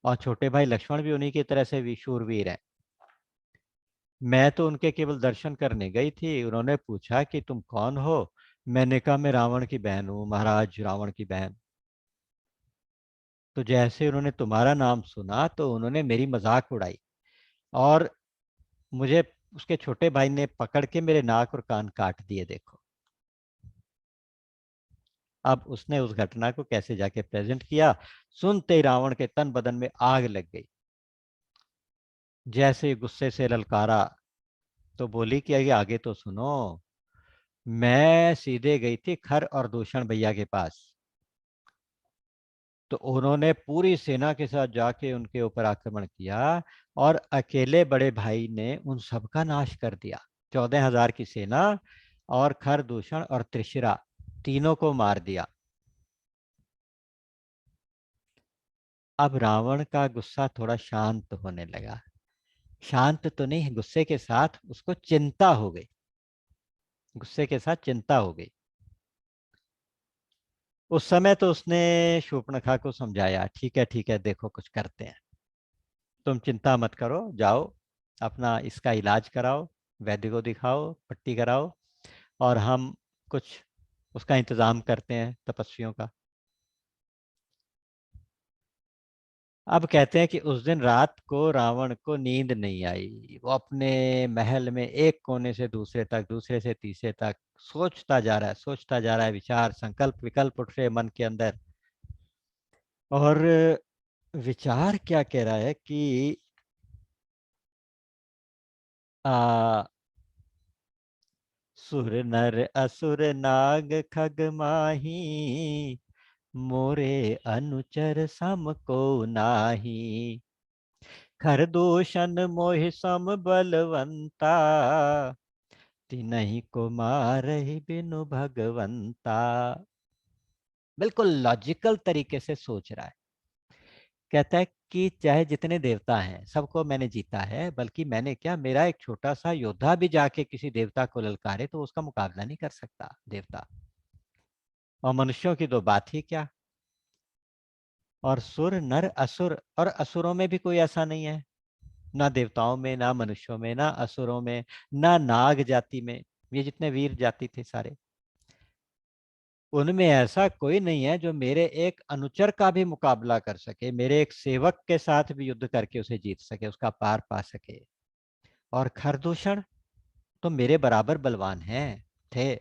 Speaker 1: और छोटे भाई लक्ष्मण भी उन्हीं की तरह से शूरवीर हैं। मैं तो उनके केवल दर्शन करने गई थी। उन्होंने पूछा कि तुम कौन हो। मैंने कहा मैं रावण की बहन हूँ, महाराज रावण की बहन। तो जैसे उन्होंने तुम्हारा नाम सुना तो उन्होंने मेरी मजाक उड़ाई, और मुझे उसके छोटे भाई ने पकड़ के मेरे नाक और कान काट दिए। देखो अब उसने उस घटना को कैसे जाके प्रेजेंट किया। सुनते ही रावण के तन बदन में आग लग गई। जैसे ही गुस्से से ललकारा तो बोली कि आगे आगे तो सुनो। मैं सीधे गई थी खर और दूषण भैया के पास। तो उन्होंने पूरी सेना के साथ जाके उनके ऊपर आक्रमण किया, और अकेले बड़े भाई ने उन सबका नाश कर दिया। 14,000 की सेना, और खर दूषण और त्रिशिरा तीनों को मार दिया। अब रावण का गुस्सा थोड़ा शांत होने लगा। शांत तो नहीं, गुस्से के साथ उसको चिंता हो गई। गुस्से के साथ चिंता हो गई। उस समय तो उसने शूर्पणखा को समझाया, ठीक है देखो कुछ करते हैं। तुम चिंता मत करो, जाओ अपना इसका इलाज कराओ, वैद्य को दिखाओ, पट्टी कराओ, और हम कुछ उसका इंतजाम करते हैं तपस्वियों का। अब कहते हैं कि उस दिन रात को रावण को नींद नहीं आई। वो अपने महल में एक कोने से दूसरे तक, दूसरे से तीसरे तक सोचता जा रहा है, सोचता जा रहा है। विचार संकल्प विकल्प उठ रहे मन के अंदर। और विचार क्या कह रहा है कि आ, सुर नर असुर नाग खग माही, मोरे अनुचर सम को नाही। खरदूषण मोहि सम बलवंता, तिन्हि को मारहि बिनु भगवंता। बिल्कुल लॉजिकल तरीके से सोच रहा है। कहता है कि चाहे जितने देवता हैं सबको मैंने जीता है, बल्कि मैंने क्या, मेरा एक छोटा सा योद्धा भी जाके किसी देवता को ललकारे तो उसका मुकाबला नहीं कर सकता देवता। और मनुष्यों की तो बात ही क्या। और सुर नर असुर, और असुरों में भी कोई ऐसा नहीं है, ना देवताओं में, ना मनुष्यों में, ना असुरों में, ना नाग जाति में। ये जितने वीर जाति थे सारे, उनमें ऐसा कोई नहीं है जो मेरे एक अनुचर का भी मुकाबला कर सके, मेरे एक सेवक के साथ भी युद्ध करके उसे जीत सके, उसका पार पा सके। और खरदूषण तो मेरे बराबर बलवान हैं, थे।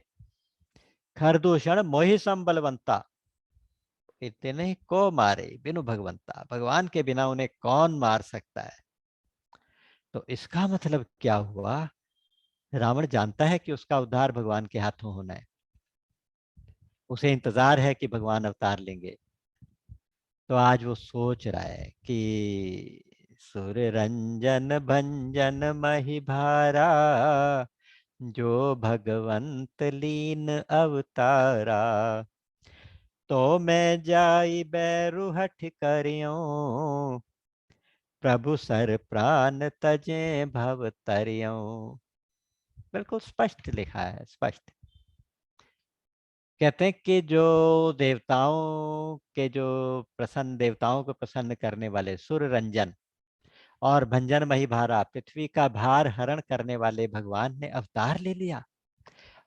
Speaker 1: खरदूषण मोहि सम बलवंता, इतने को मारे बिनु भगवंता। भगवान के बिना उन्हें कौन मार सकता है। तो इसका मतलब क्या हुआ, रावण जानता है कि उसका उद्धार भगवान के हाथों होना है। उसे इंतजार है कि भगवान अवतार लेंगे। तो आज वो सोच रहा है कि सुर रंजन भंजन मही भारा, जो भगवंत लीन अवतारा। तो मैं जाई बैरु हठ करियो, प्रभु सर प्राण तजे भव तरियो। बिल्कुल स्पष्ट लिखा है, स्पष्ट। कहते हैं कि जो देवताओं के, जो प्रसन्न, देवताओं को प्रसन्न करने वाले सुर रंजन और भंजन मही भारा, पृथ्वी का भार हरण करने वाले भगवान ने अवतार ले लिया।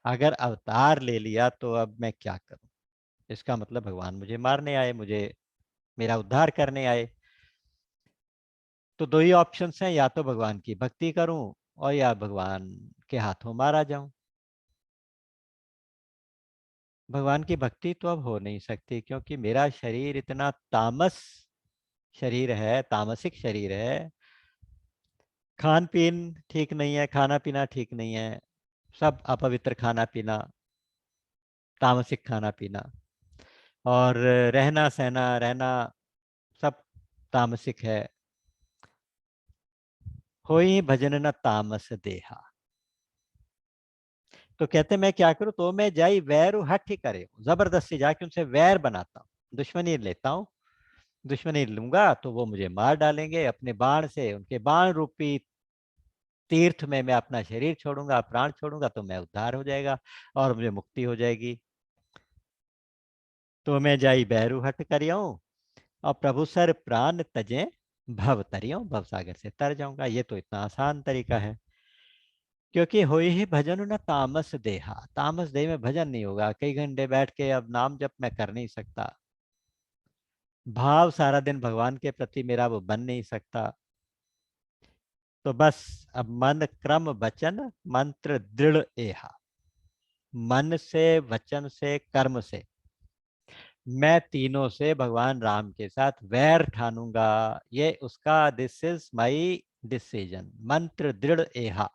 Speaker 1: अगर अवतार ले लिया तो अब मैं क्या करूं। इसका मतलब भगवान मुझे मारने आए, मुझे मेरा उद्धार करने आए। तो दो ही ऑप्शंस हैं, या तो भगवान की भक्ति करूं और या भगवान के हाथों मारा जाऊं। भगवान की भक्ति तो अब हो नहीं सकती, क्योंकि मेरा शरीर इतना तामस शरीर है, तामसिक शरीर है। खान पीन ठीक नहीं है, खाना पीना ठीक नहीं है, सब अपवित्र खाना पीना, तामसिक खाना पीना। और रहना सहना रहना सब तामसिक है। होई भजन न तामस देहा। तो कहते मैं क्या करूं, तो मैं जाई वैर हठ ही करे, जबरदस्ती जाके उनसे वैर बनाता हूँ, दुश्मनी लेता हूँ। दुश्मनी लूंगा तो वो मुझे मार डालेंगे अपने बाण से, उनके बाण रूपी तीर्थ में मैं अपना शरीर छोड़ूंगा, प्राण छोड़ूंगा तो मैं उद्धार हो जाएगा और मुझे मुक्ति हो जाएगी। तो मैं जाई बैरु हट करियो और प्रभु सर प्राण तजे भव तरियो, भव सागर से तर जाऊंगा। ये तो इतना आसान तरीका है, क्योंकि होई ही भजन न तामस देहा, तामस देह में भजन नहीं होगा। कई घंटे बैठ के अब नाम जप मैं कर नहीं सकता, भाव सारा दिन भगवान के प्रति मेरा वो बन नहीं सकता। तो बस अब मन क्रम वचन मंत्र दृढ़ एहा, मन से, वचन से, कर्म से मैं तीनों से भगवान राम के साथ वैर ठानूंगा। ये उसका, दिस इज माई डिसीजन, मंत्र दृढ़ एहा,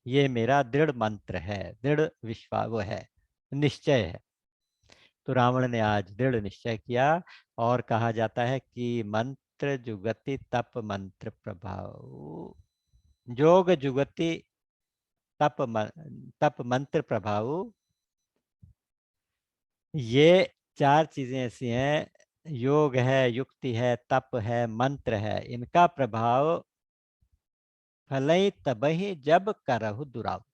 Speaker 1: ये मेरा दृढ़ मंत्र है, दृढ़ विश्वास वो है, निश्चय है। तो रावण ने आज दृढ़ निश्चय किया। और कहा जाता है कि मंत्र जुगति तप मंत्र प्रभाव, जोग जुगति तप मंत्र प्रभाव, ये चार चीजें ऐसी हैं, योग है, युक्ति है, तप है, मंत्र है, इनका प्रभाव फलई तबहि जब करहु दुराव,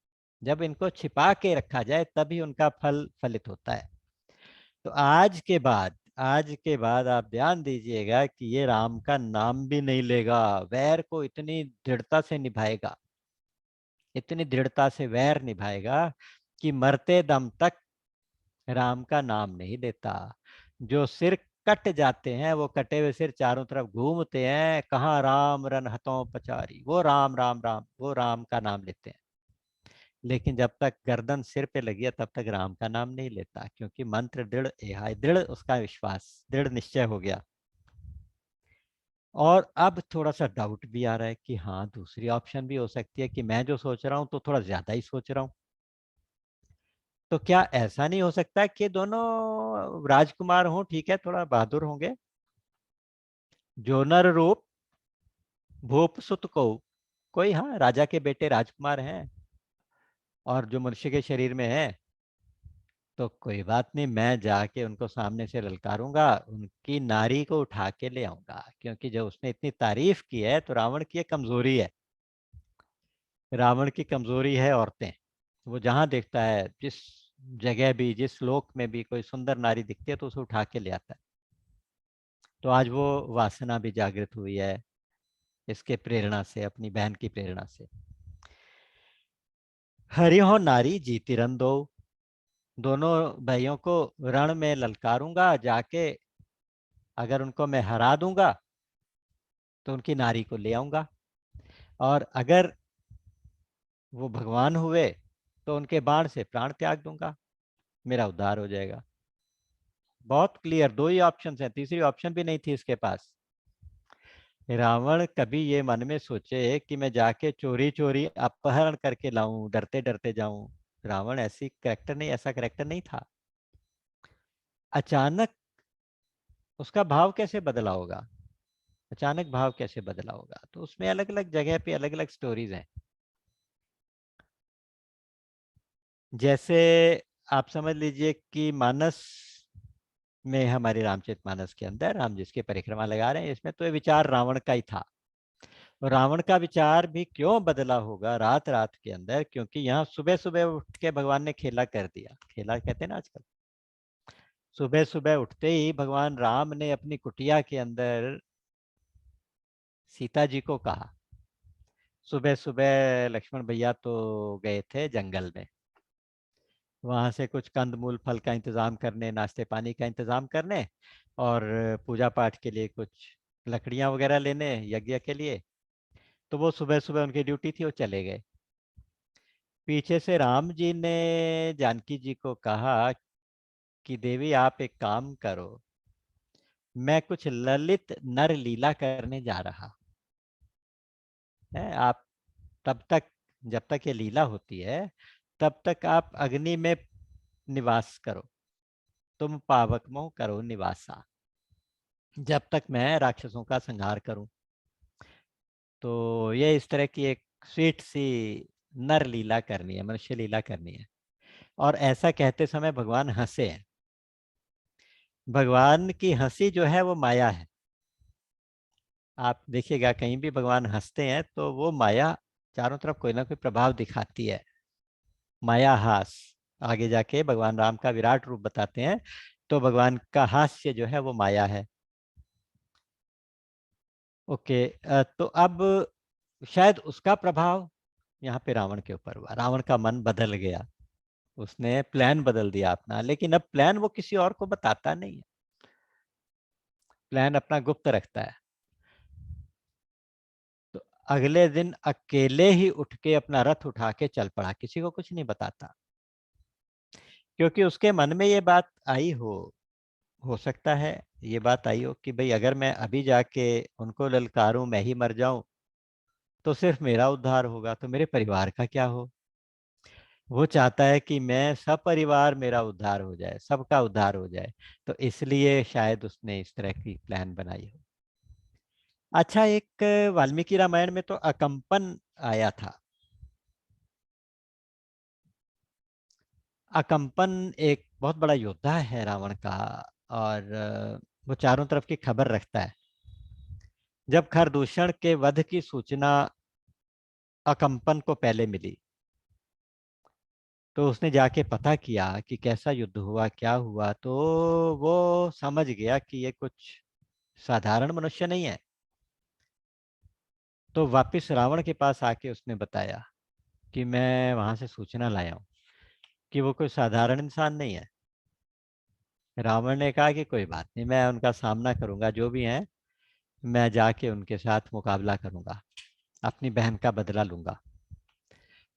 Speaker 1: जब इनको छिपा के रखा जाए तभी उनका फल फलित होता है। तो आज के बाद आप ध्यान दीजिएगा कि ये राम का नाम भी नहीं लेगा, वैर को इतनी दृढ़ता से निभाएगा, इतनी दृढ़ता से वैर निभाएगा कि मरते दम तक राम का नाम नहीं लेता। जो सिर कट जाते हैं वो कटे हुए सिर चारों तरफ घूमते हैं, कहाँ राम रन हतों पचारी, वो राम राम राम, वो राम का नाम लेते हैं। लेकिन जब तक गर्दन सिर पे लगी है तब तक राम का नाम नहीं लेता, क्योंकि मंत्र दृढ़ है, दृढ़ उसका विश्वास, दृढ़ निश्चय हो गया। और अब थोड़ा सा डाउट भी आ रहा है कि हाँ दूसरी ऑप्शन भी हो सकती है कि मैं जो सोच रहा हूँ तो थोड़ा ज्यादा ही सोच रहा हूँ। तो क्या ऐसा नहीं हो सकता कि दोनों राजकुमार हों, ठीक है थोड़ा बहादुर होंगे, जो नर रूप भूप सुत को, कोई हाँ राजा के बेटे राजकुमार हैं और जो मनुष्य के शरीर में है, तो कोई बात नहीं, मैं जाके उनको सामने से ललकारूंगा, उनकी नारी को उठा के ले आऊंगा। क्योंकि जब उसने इतनी तारीफ की है तो रावण की ये कमजोरी है, रावण की कमजोरी है औरतें। वो जहां देखता है, जिस जगह भी, जिस लोक में भी कोई सुंदर नारी दिखती है तो उसे उठा के ले आता है। तो आज वो वासना भी जागृत हुई है इसके प्रेरणा से, अपनी बहन की प्रेरणा से। हरिहो नारी जीती रन दो, दोनों भाइयों को रण में ललकारूंगा जाके, अगर उनको मैं हरा दूंगा तो उनकी नारी को ले आऊंगा, और अगर वो भगवान हुए तो उनके बाण से प्राण त्याग दूंगा, मेरा उद्धार हो जाएगा। बहुत क्लियर, दो ही ऑप्शन हैं, तीसरी ऑप्शन भी नहीं थी इसके पास। रावण कभी ये मन में सोचे कि मैं जाके चोरी चोरी अपहरण करके लाऊं, डरते डरते जाऊं, रावण ऐसी करेक्टर नहीं, ऐसा करेक्टर नहीं था। अचानक उसका भाव कैसे बदला होगा, अचानक भाव कैसे बदला होगा, तो उसमें अलग अलग जगह पे अलग अलग स्टोरीज हैं। जैसे आप समझ लीजिए कि मानस में, हमारे रामचरितमानस के अंदर हम जिसकी परिक्रमा लगा रहे हैं, इसमें तो ये विचार रावण का ही था। और रावण का विचार भी क्यों बदला होगा रात रात के अंदर, क्योंकि यहाँ सुबह सुबह उठ के भगवान ने खेला कर दिया, खेला कहते हैं ना आजकल, सुबह सुबह उठते ही भगवान राम ने अपनी कुटिया के अंदर सीता जी को कहा। सुबह सुबह लक्ष्मण भैया तो गए थे जंगल में, वहां से कुछ कंद मूल फल का इंतजाम करने, नाश्ते पानी का इंतजाम करने, और पूजा पाठ के लिए कुछ लकड़ियां वगैरह लेने यज्ञ के लिए। तो वो सुबह सुबह उनकी ड्यूटी थी, वो चले गए। पीछे से राम जी ने जानकी जी को कहा कि देवी आप एक काम करो, मैं कुछ ललित नर लीला करने जा रहा है, आप तब तक, जब तक ये लीला होती है तब तक आप अग्नि में निवास करो, तुम पावक मोह करो निवासा, जब तक मैं राक्षसों का संहार करूं। तो ये इस तरह की एक स्वीट सी नर लीला करनी है, मनुष्य लीला करनी है। और ऐसा कहते समय भगवान हंसे हैं। भगवान की हंसी जो है वो माया है। आप देखिएगा कहीं भी भगवान हंसते हैं तो वो माया चारों तरफ कोई ना कोई प्रभाव दिखाती है। माया हास, आगे जाके भगवान राम का विराट रूप बताते हैं तो भगवान का हास्य जो है वो माया है। ओके, तो अब शायद उसका प्रभाव यहाँ पे रावण के ऊपर हुआ, रावण का मन बदल गया, उसने प्लान बदल दिया अपना, लेकिन अब प्लान वो किसी और को बताता नहीं है, प्लान अपना गुप्त रखता है। तो अगले दिन अकेले ही उठ के अपना रथ उठा के चल पड़ा, किसी को कुछ नहीं बताता, क्योंकि उसके मन में ये बात आई हो सकता है ये बात आई हो कि भाई अगर मैं अभी जाके उनको ललकारूं, मैं ही मर जाऊं तो सिर्फ मेरा उद्धार होगा, तो मेरे परिवार का क्या हो। वो चाहता है कि मैं सब परिवार मेरा उद्धार हो जाए, सबका उद्धार हो जाए, तो इसलिए शायद उसने इस तरह की प्लान बनाई हो। अच्छा, एक वाल्मीकि रामायण में तो अकंपन आया था। अकंपन एक बहुत बड़ा योद्धा है रावण का, और वो चारों तरफ की खबर रखता है। जब खरदूषण के वध की सूचना अकंपन को पहले मिली तो उसने जाके पता किया कि कैसा युद्ध हुआ, क्या हुआ, तो वो समझ गया कि ये कुछ साधारण मनुष्य नहीं है। तो वापिस रावण के पास आके उसने बताया कि मैं वहां से सूचना लाया हूँ कि वो कोई साधारण इंसान नहीं है। रावण ने कहा कि कोई बात नहीं, मैं उनका सामना करूंगा, जो भी हैं मैं जाके उनके साथ मुकाबला करूंगा, अपनी बहन का बदला लूंगा।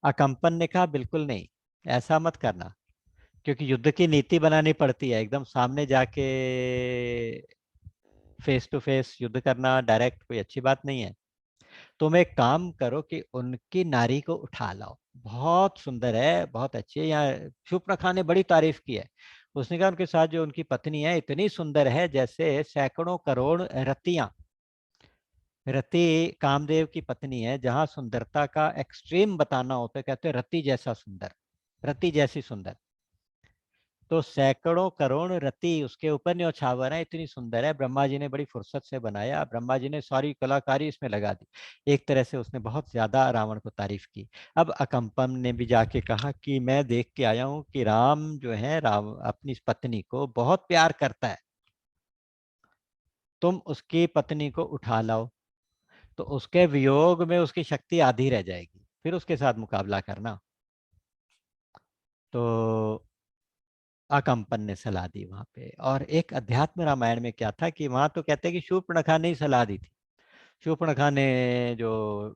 Speaker 1: अकंपन ने कहा बिल्कुल नहीं, ऐसा मत करना, क्योंकि युद्ध की नीति बनानी पड़ती है, एकदम सामने जाके फेस टू फेस युद्ध करना डायरेक्ट कोई अच्छी बात नहीं है। तुम एक काम करो कि उनकी नारी को उठा लाओ, बहुत सुंदर है, बहुत अच्छी है, यहाँ शूर्पणखा ने बड़ी तारीफ की है। उसने कहा उनके साथ जो उनकी पत्नी है इतनी सुंदर है जैसे सैकड़ों करोड़ रतियां। रति कामदेव की पत्नी है, जहां सुंदरता का एक्सट्रीम बताना होता है कहते हैं रति जैसा सुंदर, रति जैसी सुंदर। तो सैकड़ों करोड़ रति उसके ऊपर न्यौछावर है, इतनी सुंदर है, ब्रह्मा जी ने बड़ी फुर्सत से बनाया, ब्रह्मा जी ने सारी कलाकारी इसमें लगा दी। एक तरह से उसने बहुत ज्यादा रावण को तारीफ की। अब अकंपम ने भी जाके कहा कि मैं देख के आया हूँ कि राम जो है, राम अपनी इस पत्नी को बहुत प्यार करता है, तुम उसकी पत्नी को उठा लाओ, तो उसके वियोग में उसकी शक्ति आधी रह जाएगी, फिर उसके साथ मुकाबला करना। तो अकंपन ने सलाह दी वहां पे। और एक अध्यात्म रामायण में क्या था कि वहां तो कहते हैं कि शूर्पणखा ने ही सलाह दी थी। शूर्पणखा ने जो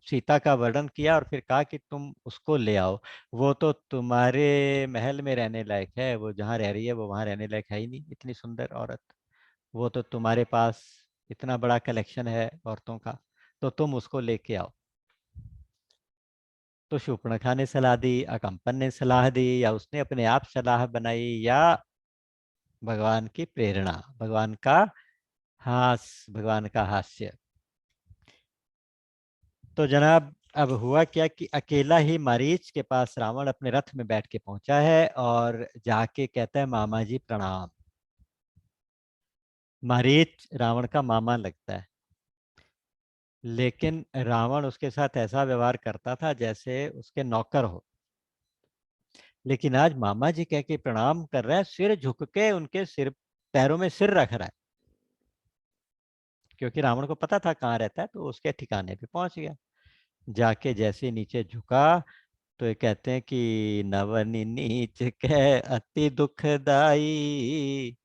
Speaker 1: सीता का वर्णन किया और फिर कहा कि तुम उसको ले आओ, वो तो तुम्हारे महल में रहने लायक है, वो जहाँ रह रही है वो वहां रहने लायक है ही नहीं, इतनी सुंदर औरत। वो तो तुम्हारे पास इतना बड़ा कलेक्शन है औरतों का, तो तुम उसको लेके आओ। तो शूर्पणखा ने सलाह दी, अकंपन ने सलाह दी, या उसने अपने आप सलाह बनाई, या भगवान की प्रेरणा, भगवान का भगवान का हास्य। तो जनाब, अब हुआ क्या कि अकेला ही मारीच के पास रावण अपने रथ में बैठ के पहुंचा है और जाके कहता है मामा जी प्रणाम। मारीच रावण का मामा लगता है, लेकिन रावण उसके साथ ऐसा व्यवहार करता था जैसे उसके नौकर हो। लेकिन आज मामा जी कह के प्रणाम कर रहा है, सिर झुक के उनके सिर, पैरों में सिर रख रहा है, क्योंकि रावण को पता था कहाँ रहता है, तो उसके ठिकाने पे पहुंच गया। जाके जैसे नीचे झुका तो ये कहते हैं कि नवनि नीच कह अति दुखदाई।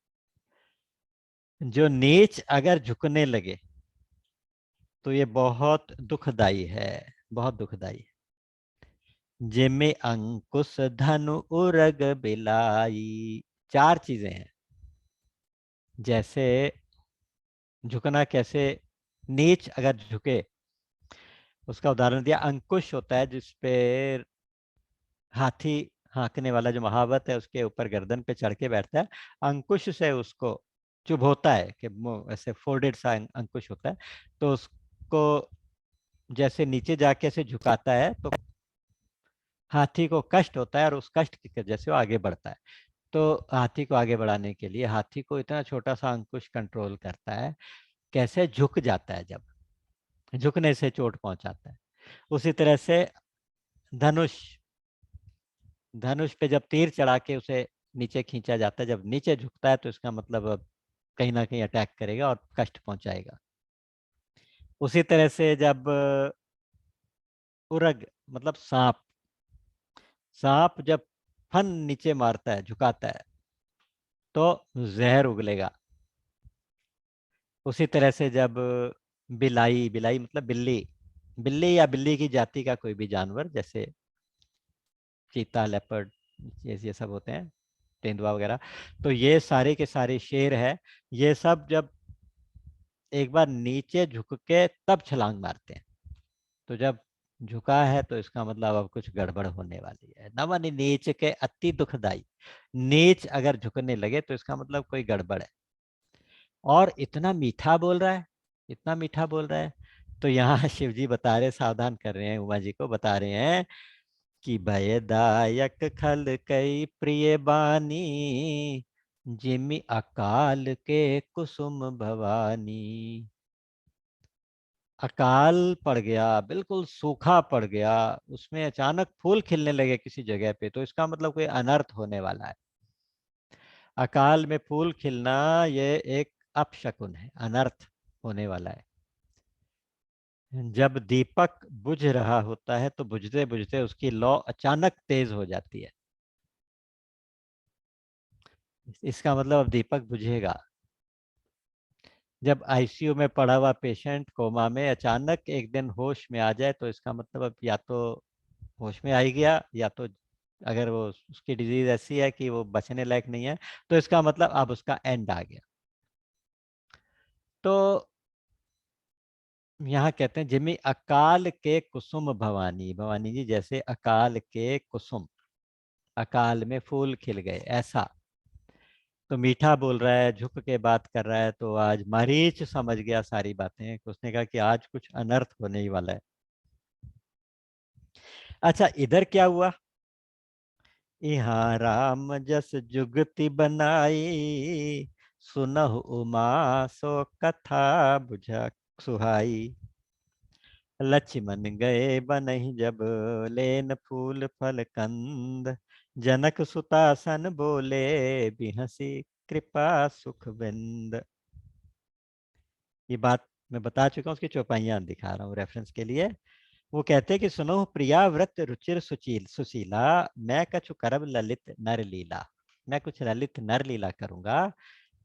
Speaker 1: जो नीच अगर झुकने लगे तो ये बहुत दुखदाई है, बहुत दुखदाई है। जिमे अंकुश धनु उरग बिलाई, चार चीजें हैं। जैसे झुकना कैसे, नीच अगर झुके, उसका उदाहरण दिया, अंकुश होता है जिसपे हाथी हाँकने वाला जो महावत है उसके ऊपर गर्दन पे चढ़ के बैठता है, अंकुश से उसको चुभोता है कि ऐसे फोल्डेड सा अंकुश होता है, तो उसको जैसे नीचे जाके से झुकाता है तो हाथी को कष्ट होता है और उस कष्ट की वजह से वो आगे बढ़ता है। तो हाथी को आगे बढ़ाने के लिए हाथी को इतना छोटा सा अंकुश कंट्रोल करता है, कैसे झुक जाता है, जब झुकने से चोट पहुंचाता है। उसी तरह से धनुष, धनुष पे जब तीर चढ़ा के उसे नीचे खींचा जाता है, जब नीचे झुकता है तो इसका मतलब अब कहीं ना कहीं अटैक करेगा और कष्ट पहुंचाएगा। उसी तरह से जब उरग मतलब सांप, सांप जब फन नीचे मारता है, झुकाता है, तो जहर उगलेगा। उसी तरह से जब बिलाई, बिलाई मतलब बिल्ली, बिल्ली या बिल्ली की जाति का कोई भी जानवर, जैसे चीता, लेपर्ड, ये सब होते हैं, तेंदुआ वगैरह, तो ये सारे के सारे शेर है, ये सब जब एक बार नीचे झुक के तब छलांग मारते हैं। तो जब झुका है तो इसका मतलब अब कुछ गड़बड़ होने वाली है। नमन नीच के अति दुखदाई, नीच अगर झुकने लगे तो इसका मतलब कोई गड़बड़ है। और इतना मीठा बोल रहा है, इतना मीठा बोल रहा है। तो यहाँ शिव जी बता रहे, सावधान कर रहे हैं, उमा जी को बता रहे हैं कि भयदायक खल कई प्रिय बानी, जिमि अकाल के कुसुम भवानी। अकाल पड़ गया, बिल्कुल सूखा पड़ गया, उसमें अचानक फूल खिलने लगे किसी जगह पे, तो इसका मतलब कोई अनर्थ होने वाला है। अकाल में फूल खिलना ये एक अपशकुन है, अनर्थ होने वाला है। जब दीपक बुझ रहा होता है तो बुझते बुझते उसकी लौ अचानक तेज हो जाती है, इसका मतलब अब दीपक बुझेगा। जब आईसीयू में पड़ा हुआ पेशेंट कोमा में अचानक एक दिन होश में आ जाए, तो इसका मतलब अब या तो होश में आ ही गया, या तो अगर वो उसकी डिजीज ऐसी है कि वो बचने लायक नहीं है, तो इसका मतलब अब उसका एंड आ गया। तो यहाँ कहते हैं जिमी अकाल के कुसुम भवानी, भवानी जी जैसे अकाल के कुसुम, अकाल में फूल खिल गए ऐसा। तो मीठा बोल रहा है, झुक के बात कर रहा है, तो आज मरीच समझ गया सारी बातें, उसने कहा कि आज कुछ अनर्थ होने ही वाला है। अच्छा, इधर क्या हुआ? यहाँ राम जस जुगति बनाई, सुनहु उमा सो कथा बुझा सुहाई। लक्ष्मण गए बनहि जब, लेन फूल फल कंद, जनक सुतासन बोले, बिहसी कृपा सुख बिंद। ये बात मैं बता चुका हूँ, उसकी चौपाइयां दिखा रहा हूँ रेफरेंस के लिए। वो कहते हैं कि सुनो प्रिया व्रत रुचिर सुचील सुशीला, मैं कछु करब ललित नर लीला। मैं कुछ ललित नर लीला करूंगा,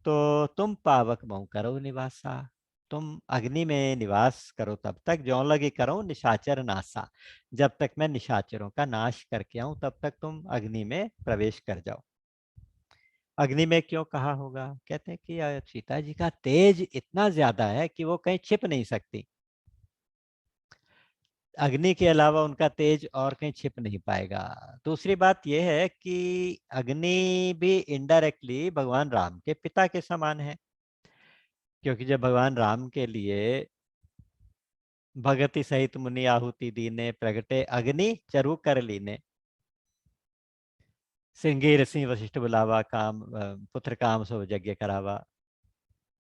Speaker 1: तो तुम पावक महु करो निवासा। तुम अग्नि में निवास करो तब तक, जो लगे करो निशाचर नासा। जब तक मैं निशाचरों का नाश करके आऊं तब तक तुम अग्नि में प्रवेश कर जाओ। अग्नि में क्यों कहा होगा? कहते हैं कि सीता जी का तेज इतना ज्यादा है कि वो कहीं छिप नहीं सकती। अग्नि के अलावा उनका तेज और कहीं छिप नहीं पाएगा। दूसरी बात यह है कि अग्नि भी इनडायरेक्टली भगवान राम के पिता के समान है, क्योंकि जब भगवान राम के लिए भगति सहित मुनि आहुति दीने, प्रगटे अग्नि चरु कर लीने। श्रृंगी ऋषि वशिष्ठ बुलावा, काम पुत्र काम सो यज्ञ करावा।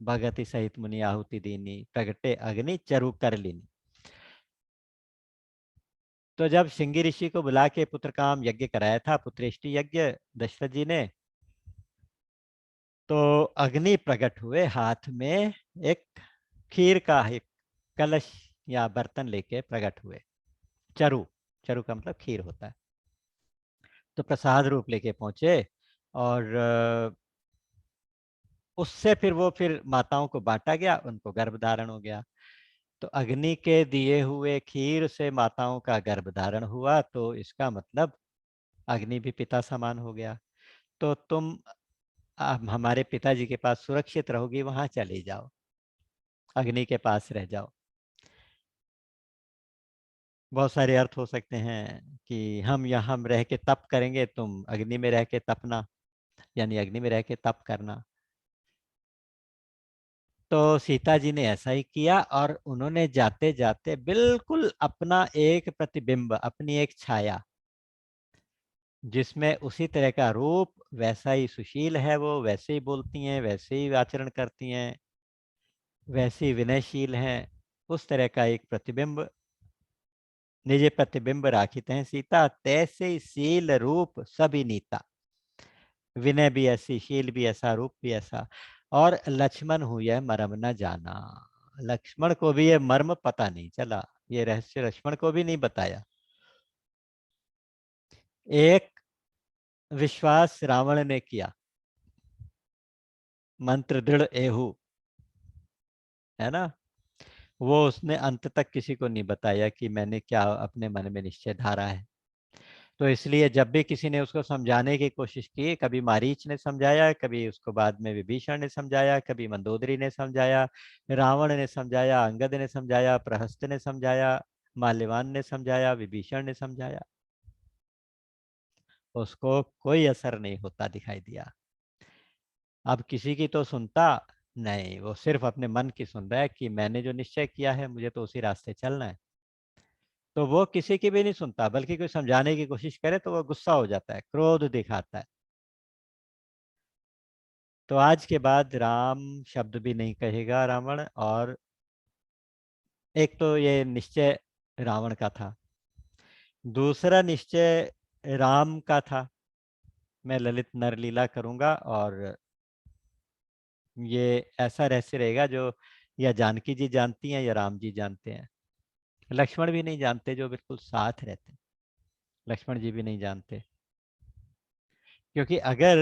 Speaker 1: भगति सहित मुनि आहुति दीनी, प्रगटे अग्नि चरु कर लीनी। तो जब श्रृंगी ऋषि को बुला के पुत्र काम यज्ञ कराया था, पुत्रेष्टि यज्ञ, दशरथ जी ने, तो अग्नि प्रकट हुए हाथ में एक खीर का एक कलश या बर्तन लेके प्रकट हुए। चरु, चरु का मतलब खीर होता है। तो प्रसाद रूप लेके पहुंचे, और उससे फिर माताओं को बांटा गया, उनको गर्भ धारण हो गया। तो अग्नि के दिए हुए खीर से माताओं का गर्भ धारण हुआ, तो इसका मतलब अग्नि भी पिता समान हो गया। तो तुम हमारे पिताजी के पास सुरक्षित रहोगी, वहां चली जाओ, अग्नि के पास रह जाओ। बहुत सारे अर्थ हो सकते हैं कि हम यहाँ हम रह के तप करेंगे, तुम अग्नि में रह के तपना, यानी अग्नि में रह के तप करना। तो सीता जी ने ऐसा ही किया, और उन्होंने जाते जाते बिल्कुल अपना एक प्रतिबिंब, अपनी एक छाया जिसमें उसी तरह का रूप, वैसा ही सुशील है वो, वैसे ही बोलती हैं, वैसे ही आचरण करती हैं, वैसे ही विनयशील हैं, उस तरह का एक प्रतिबिंब, निज प्रतिबिंब राखित हैं सीता, तैसे ही शील रूप सभी नीता। विनय भी ऐसी, शील भी ऐसा, रूप भी ऐसा। और लक्ष्मण हूं यह मर्म न जाना, लक्ष्मण को भी ये मर्म पता नहीं चला, ये रहस्य लक्ष्मण को भी नहीं बताया। एक विश्वास रावण ने किया, मंत्र दृढ़ एहु, है ना, वो उसने अंत तक किसी को नहीं बताया कि मैंने क्या अपने मन में निश्चय धारा है। तो इसलिए जब भी किसी ने उसको समझाने की कोशिश की, कभी मारीच ने समझाया, कभी उसको बाद में विभीषण ने समझाया, कभी मंदोदरी ने समझाया, रावण ने समझाया, अंगद ने समझाया, प्रहस्त ने समझाया, माल्यवान ने समझाया, विभीषण ने समझाया, उसको कोई असर नहीं होता दिखाई दिया। अब किसी की तो सुनता नहीं, वो सिर्फ अपने मन की सुन रहा है कि मैंने जो निश्चय किया है मुझे तो उसी रास्ते चलना है। तो वो किसी की भी नहीं सुनता, बल्कि कोई समझाने की कोशिश करे तो वो गुस्सा हो जाता है, क्रोध दिखाता है। तो आज के बाद राम शब्द भी नहीं कहेगा रावण। और एक तो ये निश्चय रावण का था, दूसरा निश्चय राम का था, मैं ललित नरलीला करूंगा और ये ऐसा रहस्य रहेगा जो या जानकी जी जानती हैं या राम जी जानते हैं, लक्ष्मण भी नहीं जानते, जो बिल्कुल साथ रहते हैं, लक्ष्मण जी भी नहीं जानते। क्योंकि अगर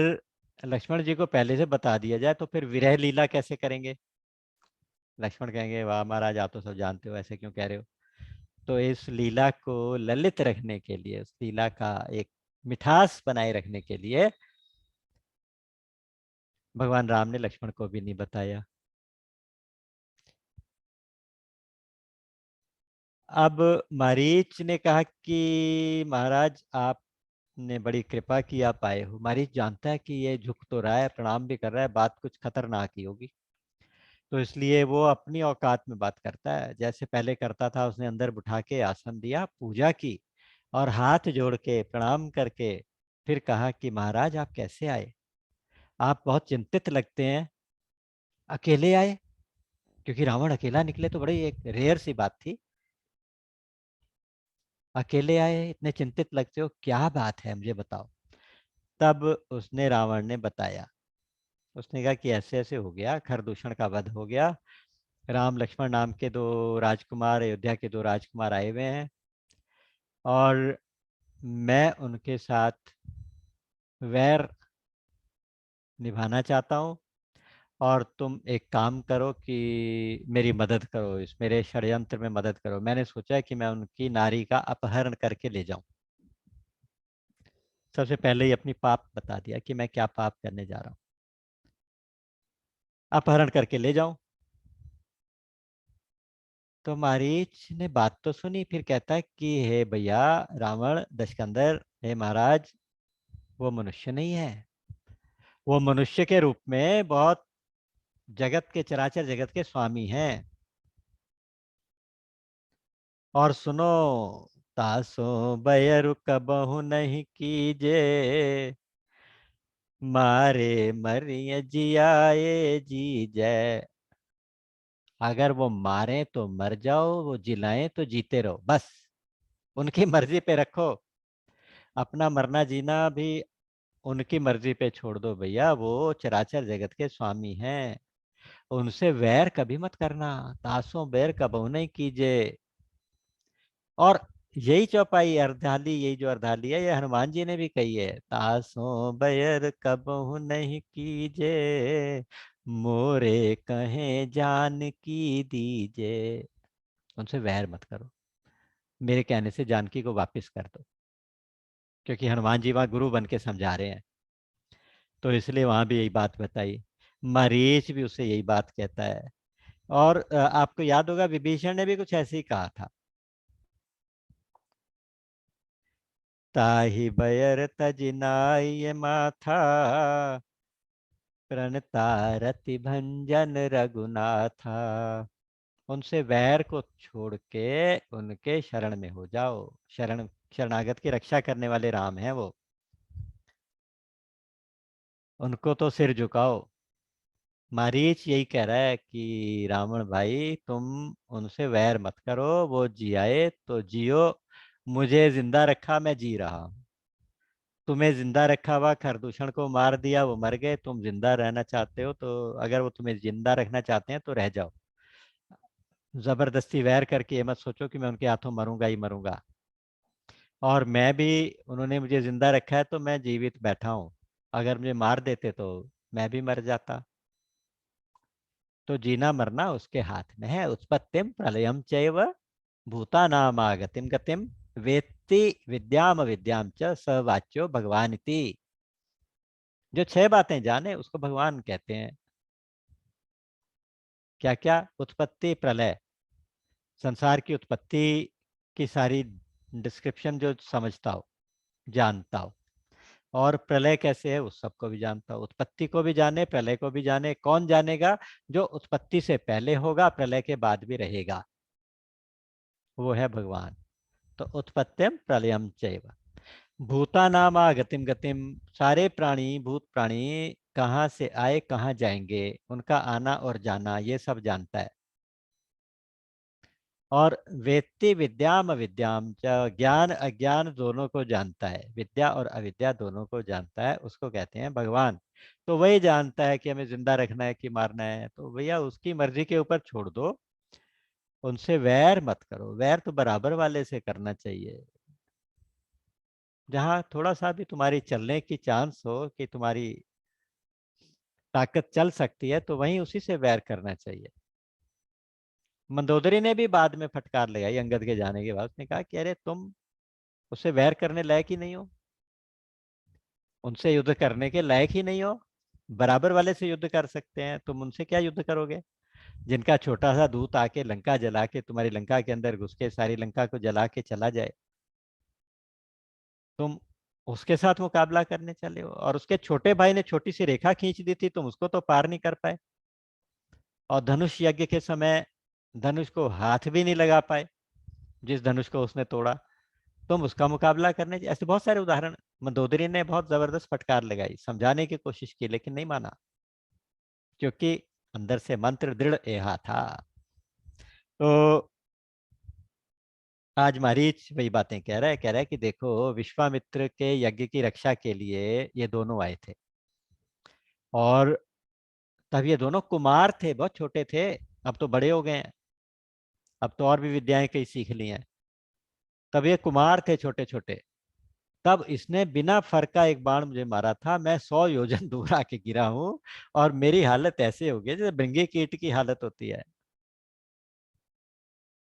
Speaker 1: लक्ष्मण जी को पहले से बता दिया जाए तो फिर विरह लीला कैसे करेंगे, लक्ष्मण कहेंगे वाह महाराज आप तो सब जानते हो, ऐसे क्यों कह रहे हो। तो इस लीला को ललित रखने के लिए, उस लीला का एक मिठास बनाए रखने के लिए भगवान राम ने लक्ष्मण को भी नहीं बताया। अब मारीच ने कहा कि महाराज आपने बड़ी कृपा की, आप आए हो। मारीच जानता है कि ये झुक तो रहा है, प्रणाम भी कर रहा है, बात कुछ खतरनाक ही होगी, तो इसलिए वो अपनी औकात में बात करता है, जैसे पहले करता था। उसने अंदर बिठा के आसन दिया, पूजा की और हाथ जोड़ के प्रणाम करके फिर कहा कि महाराज आप कैसे आए, आप बहुत चिंतित लगते हैं, अकेले आए। क्योंकि रावण अकेला निकले तो बड़ी एक रेयर सी बात थी, अकेले आए, इतने चिंतित लगते हो, क्या बात है मुझे बताओ। तब उसने रावण ने बताया, उसने कहा कि ऐसे ऐसे हो गया, खरदूषण का वध हो गया, राम लक्ष्मण नाम के दो राजकुमार, अयोध्या के दो राजकुमार आए हुए हैं और मैं उनके साथ वैर निभाना चाहता हूँ, और तुम एक काम करो कि मेरी मदद करो, इस मेरे षड्यंत्र में मदद करो। मैंने सोचा है कि मैं उनकी नारी का अपहरण करके ले जाऊं। सबसे पहले ही अपनी पाप बता दिया कि मैं क्या पाप करने जा रहा हूँ, अपहरण करके ले जाऊं। तो मारीच ने बात तो सुनी, फिर कहता है कि हे भैया रावण दशकंदर, हे महाराज, वो मनुष्य नहीं है, वो मनुष्य के रूप में बहुत जगत के, चराचर जगत के स्वामी हैं। और सुनो, तासो बैरु कबहु नहीं कीजे, मारे मरिय जियाए जी जय। अगर वो मारे तो मर जाओ, वो जिलाएं तो जीते रहो, बस उनकी मर्जी पे रखो, अपना मरना जीना भी उनकी मर्जी पे छोड़ दो भैया, वो चराचर जगत के स्वामी हैं, उनसे वैर कभी मत करना, तासों बैर कबहु नहीं कीजे। और यही चौपाई अर्धाली, यही जो अर्धाली है, ये हनुमान जी ने भी कही है, तासों बैर कबहु नहीं कीजे, मोरे कहे जान की दीजे। उनसे वैर मत करो, मेरे कहने से जानकी को वापिस कर दो। क्योंकि हनुमान जी वहां गुरु बन के समझा रहे हैं, तो इसलिए वहां भी यही बात बताई। मरीच भी उससे यही बात कहता है। और आपको याद होगा विभीषण ने भी कुछ ऐसे ही कहा था, ताहि बयर तजिनाय माथा, प्रण तारति भंजन रघुनाथा। उनसे वैर को छोड़ के उनके शरण में हो जाओ, शरणागत की रक्षा करने वाले राम हैं वो। उनको तो सिर झुकाओ। मारीच यही कह रहा है कि रावण भाई तुम उनसे वैर मत करो, वो जियाए तो जियो, मुझे जिंदा रखा मैं जी रहा हूं। तुम्हें जिंदा रखा हुआ खरदूषण को मार दिया, वो मर गए, तुम जिंदा रहना चाहते हो तो अगर वो तुम्हें जिंदा रखना चाहते हैं तो रह जाओ। जबरदस्ती वैर करके ये मत सोचो कि मैं उनके हाथों मरूंगा ही मरूंगा। और मैं भी, उन्होंने मुझे जिंदा रखा है तो मैं जीवित बैठा हूं। अगर मुझे मार देते तो मैं भी मर जाता। तो जीना मरना उसके हाथ में है। उत्पत्तिम प्रलयम चैव भूतानामागतिम गतिम वेत्ति विद्याम विद्याम च स वाच्यो भगवान इति। जो छह बातें जाने उसको भगवान कहते हैं। क्या क्या? उत्पत्ति प्रलय, संसार की उत्पत्ति की सारी डिस्क्रिप्शन जो समझता हो, जानता हो। और प्रलय कैसे है उस सबको भी जानता हो। उत्पत्ति को भी जाने, प्रलय को भी जाने। कौन जानेगा? जो उत्पत्ति से पहले होगा, प्रलय के बाद भी रहेगा, वो है भगवान। तो उत्पत्तिम प्रलयम चैव भूतानामा गतिम गतिम, सारे प्राणी, भूत प्राणी कहाँ से आए कहाँ जाएंगे, उनका आना और जाना ये सब जानता है। और वेत्ति विद्याम अविद्याम च, ज्ञान अज्ञान दोनों को जानता है, विद्या और अविद्या दोनों को जानता है, उसको कहते हैं भगवान। तो वही जानता है कि हमें जिंदा रखना है कि मारना है, तो भैया उसकी मर्जी के ऊपर छोड़ दो। उनसे वैर मत करो, वैर तो बराबर वाले से करना चाहिए। जहाँ थोड़ा सा भी तुम्हारी चलने की चांस हो कि तुम्हारी ताकत चल सकती है तो वहीं उसी से वैर करना चाहिए। मंदोदरी ने भी बाद में फटकार लगाई अंगद के जाने के बाद। उसने कहा कि अरे तुम उससे वैर करने लायक ही नहीं हो, उनसे युद्ध करने के लायक ही नहीं हो। बराबर वाले से युद्ध कर सकते हैं, तुम उनसे क्या युद्ध करोगे? जिनका छोटा सा दूत आके लंका जला के, तुम्हारी लंका के अंदर घुस के सारी लंका को जला के चला जाए, तुम उसके साथ मुकाबला करने चले हो। और उसके छोटे भाई ने छोटी सी रेखा खींच दी थी, तुम उसको तो पार नहीं कर पाए। और धनुष यज्ञ के समय धनुष को हाथ भी नहीं लगा पाए, जिस धनुष को उसने तोड़ा। तुम उसका मुकाबला करने, ऐसे बहुत सारे उदाहरण। मंदोदरी ने बहुत जबरदस्त फटकार लगाई, समझाने की कोशिश की, लेकिन नहीं माना, क्योंकि अंदर से मंत्र दृढ़ एहा था। तो आज मारीच वही बातें कह रहा है कि देखो विश्वामित्र के यज्ञ की रक्षा के लिए ये दोनों आए थे। और तब ये दोनों कुमार थे, बहुत छोटे थे। अब तो बड़े हो गए हैं, अब तो और भी विद्याएं कई सीख ली हैं। तब ये कुमार थे छोटे छोटे। तब इसने बिना फर का एक बाण मुझे मारा था, मैं 100 योजन दूर आके गिरा हूं। और मेरी हालत ऐसे हो गई जैसे भृंगी कीट की हालत होती है।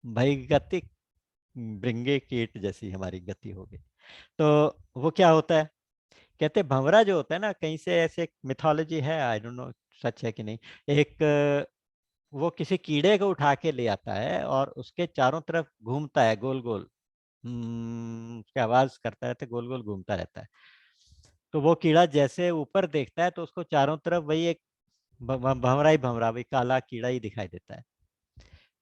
Speaker 1: भाई गति, भृंगी कीट जैसी हमारी गति हो गई। तो वो क्या होता है, कहते भंवरा जो होता है ना, कहीं से ऐसे मिथोलॉजी है, आई डोंट नो सच है कि नहीं। एक वो किसी कीड़े को उठा के ले आता है और उसके चारों तरफ घूमता है गोल गोल। उसकी आवाज करता रहता है, गोल गोल घूमता रहता है। तो वो कीड़ा जैसे ऊपर देखता है तो उसको चारों तरफ वही एक भंवरा ही भंवरा, वही काला कीड़ा ही दिखाई देता है।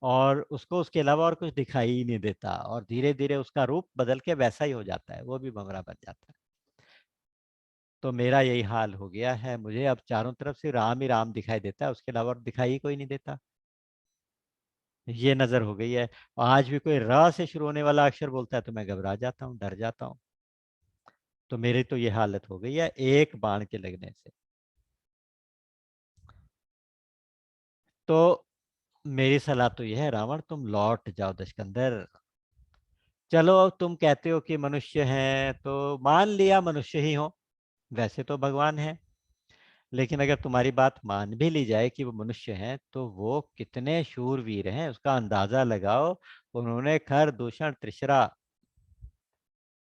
Speaker 1: और उसको उसके अलावा और कुछ दिखाई ही नहीं देता, और धीरे धीरे उसका रूप बदल के वैसा ही हो जाता है, वो भी भंवरा बन जाता है। तो मेरा यही हाल हो गया है, मुझे अब चारों तरफ से राम ही राम दिखाई देता है, उसके अलावा और दिखाई ही कोई नहीं देता। ये नजर हो गई है। आज भी कोई र से शुरू होने वाला अक्षर बोलता है तो मैं घबरा जाता हूँ, डर जाता हूँ। तो मेरी तो ये हालत हो गई है एक बाण के लगने से। तो मेरी सलाह तो यह है, रावण तुम लौट जाओ दशकंदर। चलो अब तुम कहते हो कि मनुष्य हैं तो मान लिया मनुष्य ही हो, वैसे तो भगवान है। लेकिन अगर तुम्हारी बात मान भी ली जाए कि वो मनुष्य हैं, तो वो कितने शूरवीर हैं उसका अंदाजा लगाओ। उन्होंने खर दूषण त्रिशरा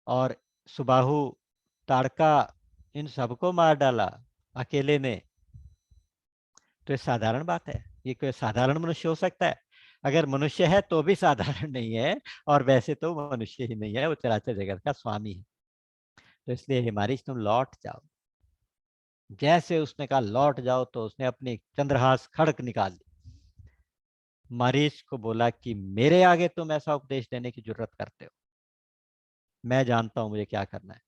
Speaker 1: और सुबाहु ताड़का, इन सबको मार डाला अकेले ने। तो ये साधारण बात है? ये कोई साधारण मनुष्य हो सकता है? अगर मनुष्य है तो भी साधारण नहीं है, और वैसे तो वो मनुष्य ही नहीं है, वो चराचर जगत का स्वामी है। तो इसलिए हिमारिश तुम लौट जाओ। जैसे उसने कहा लौट जाओ, तो उसने अपनी चंद्रहास खड़क निकाल ली। मरीच को बोला कि मेरे आगे तुम ऐसा उपदेश देने की जरूरत करते हो, मैं जानता हूं मुझे क्या करना है।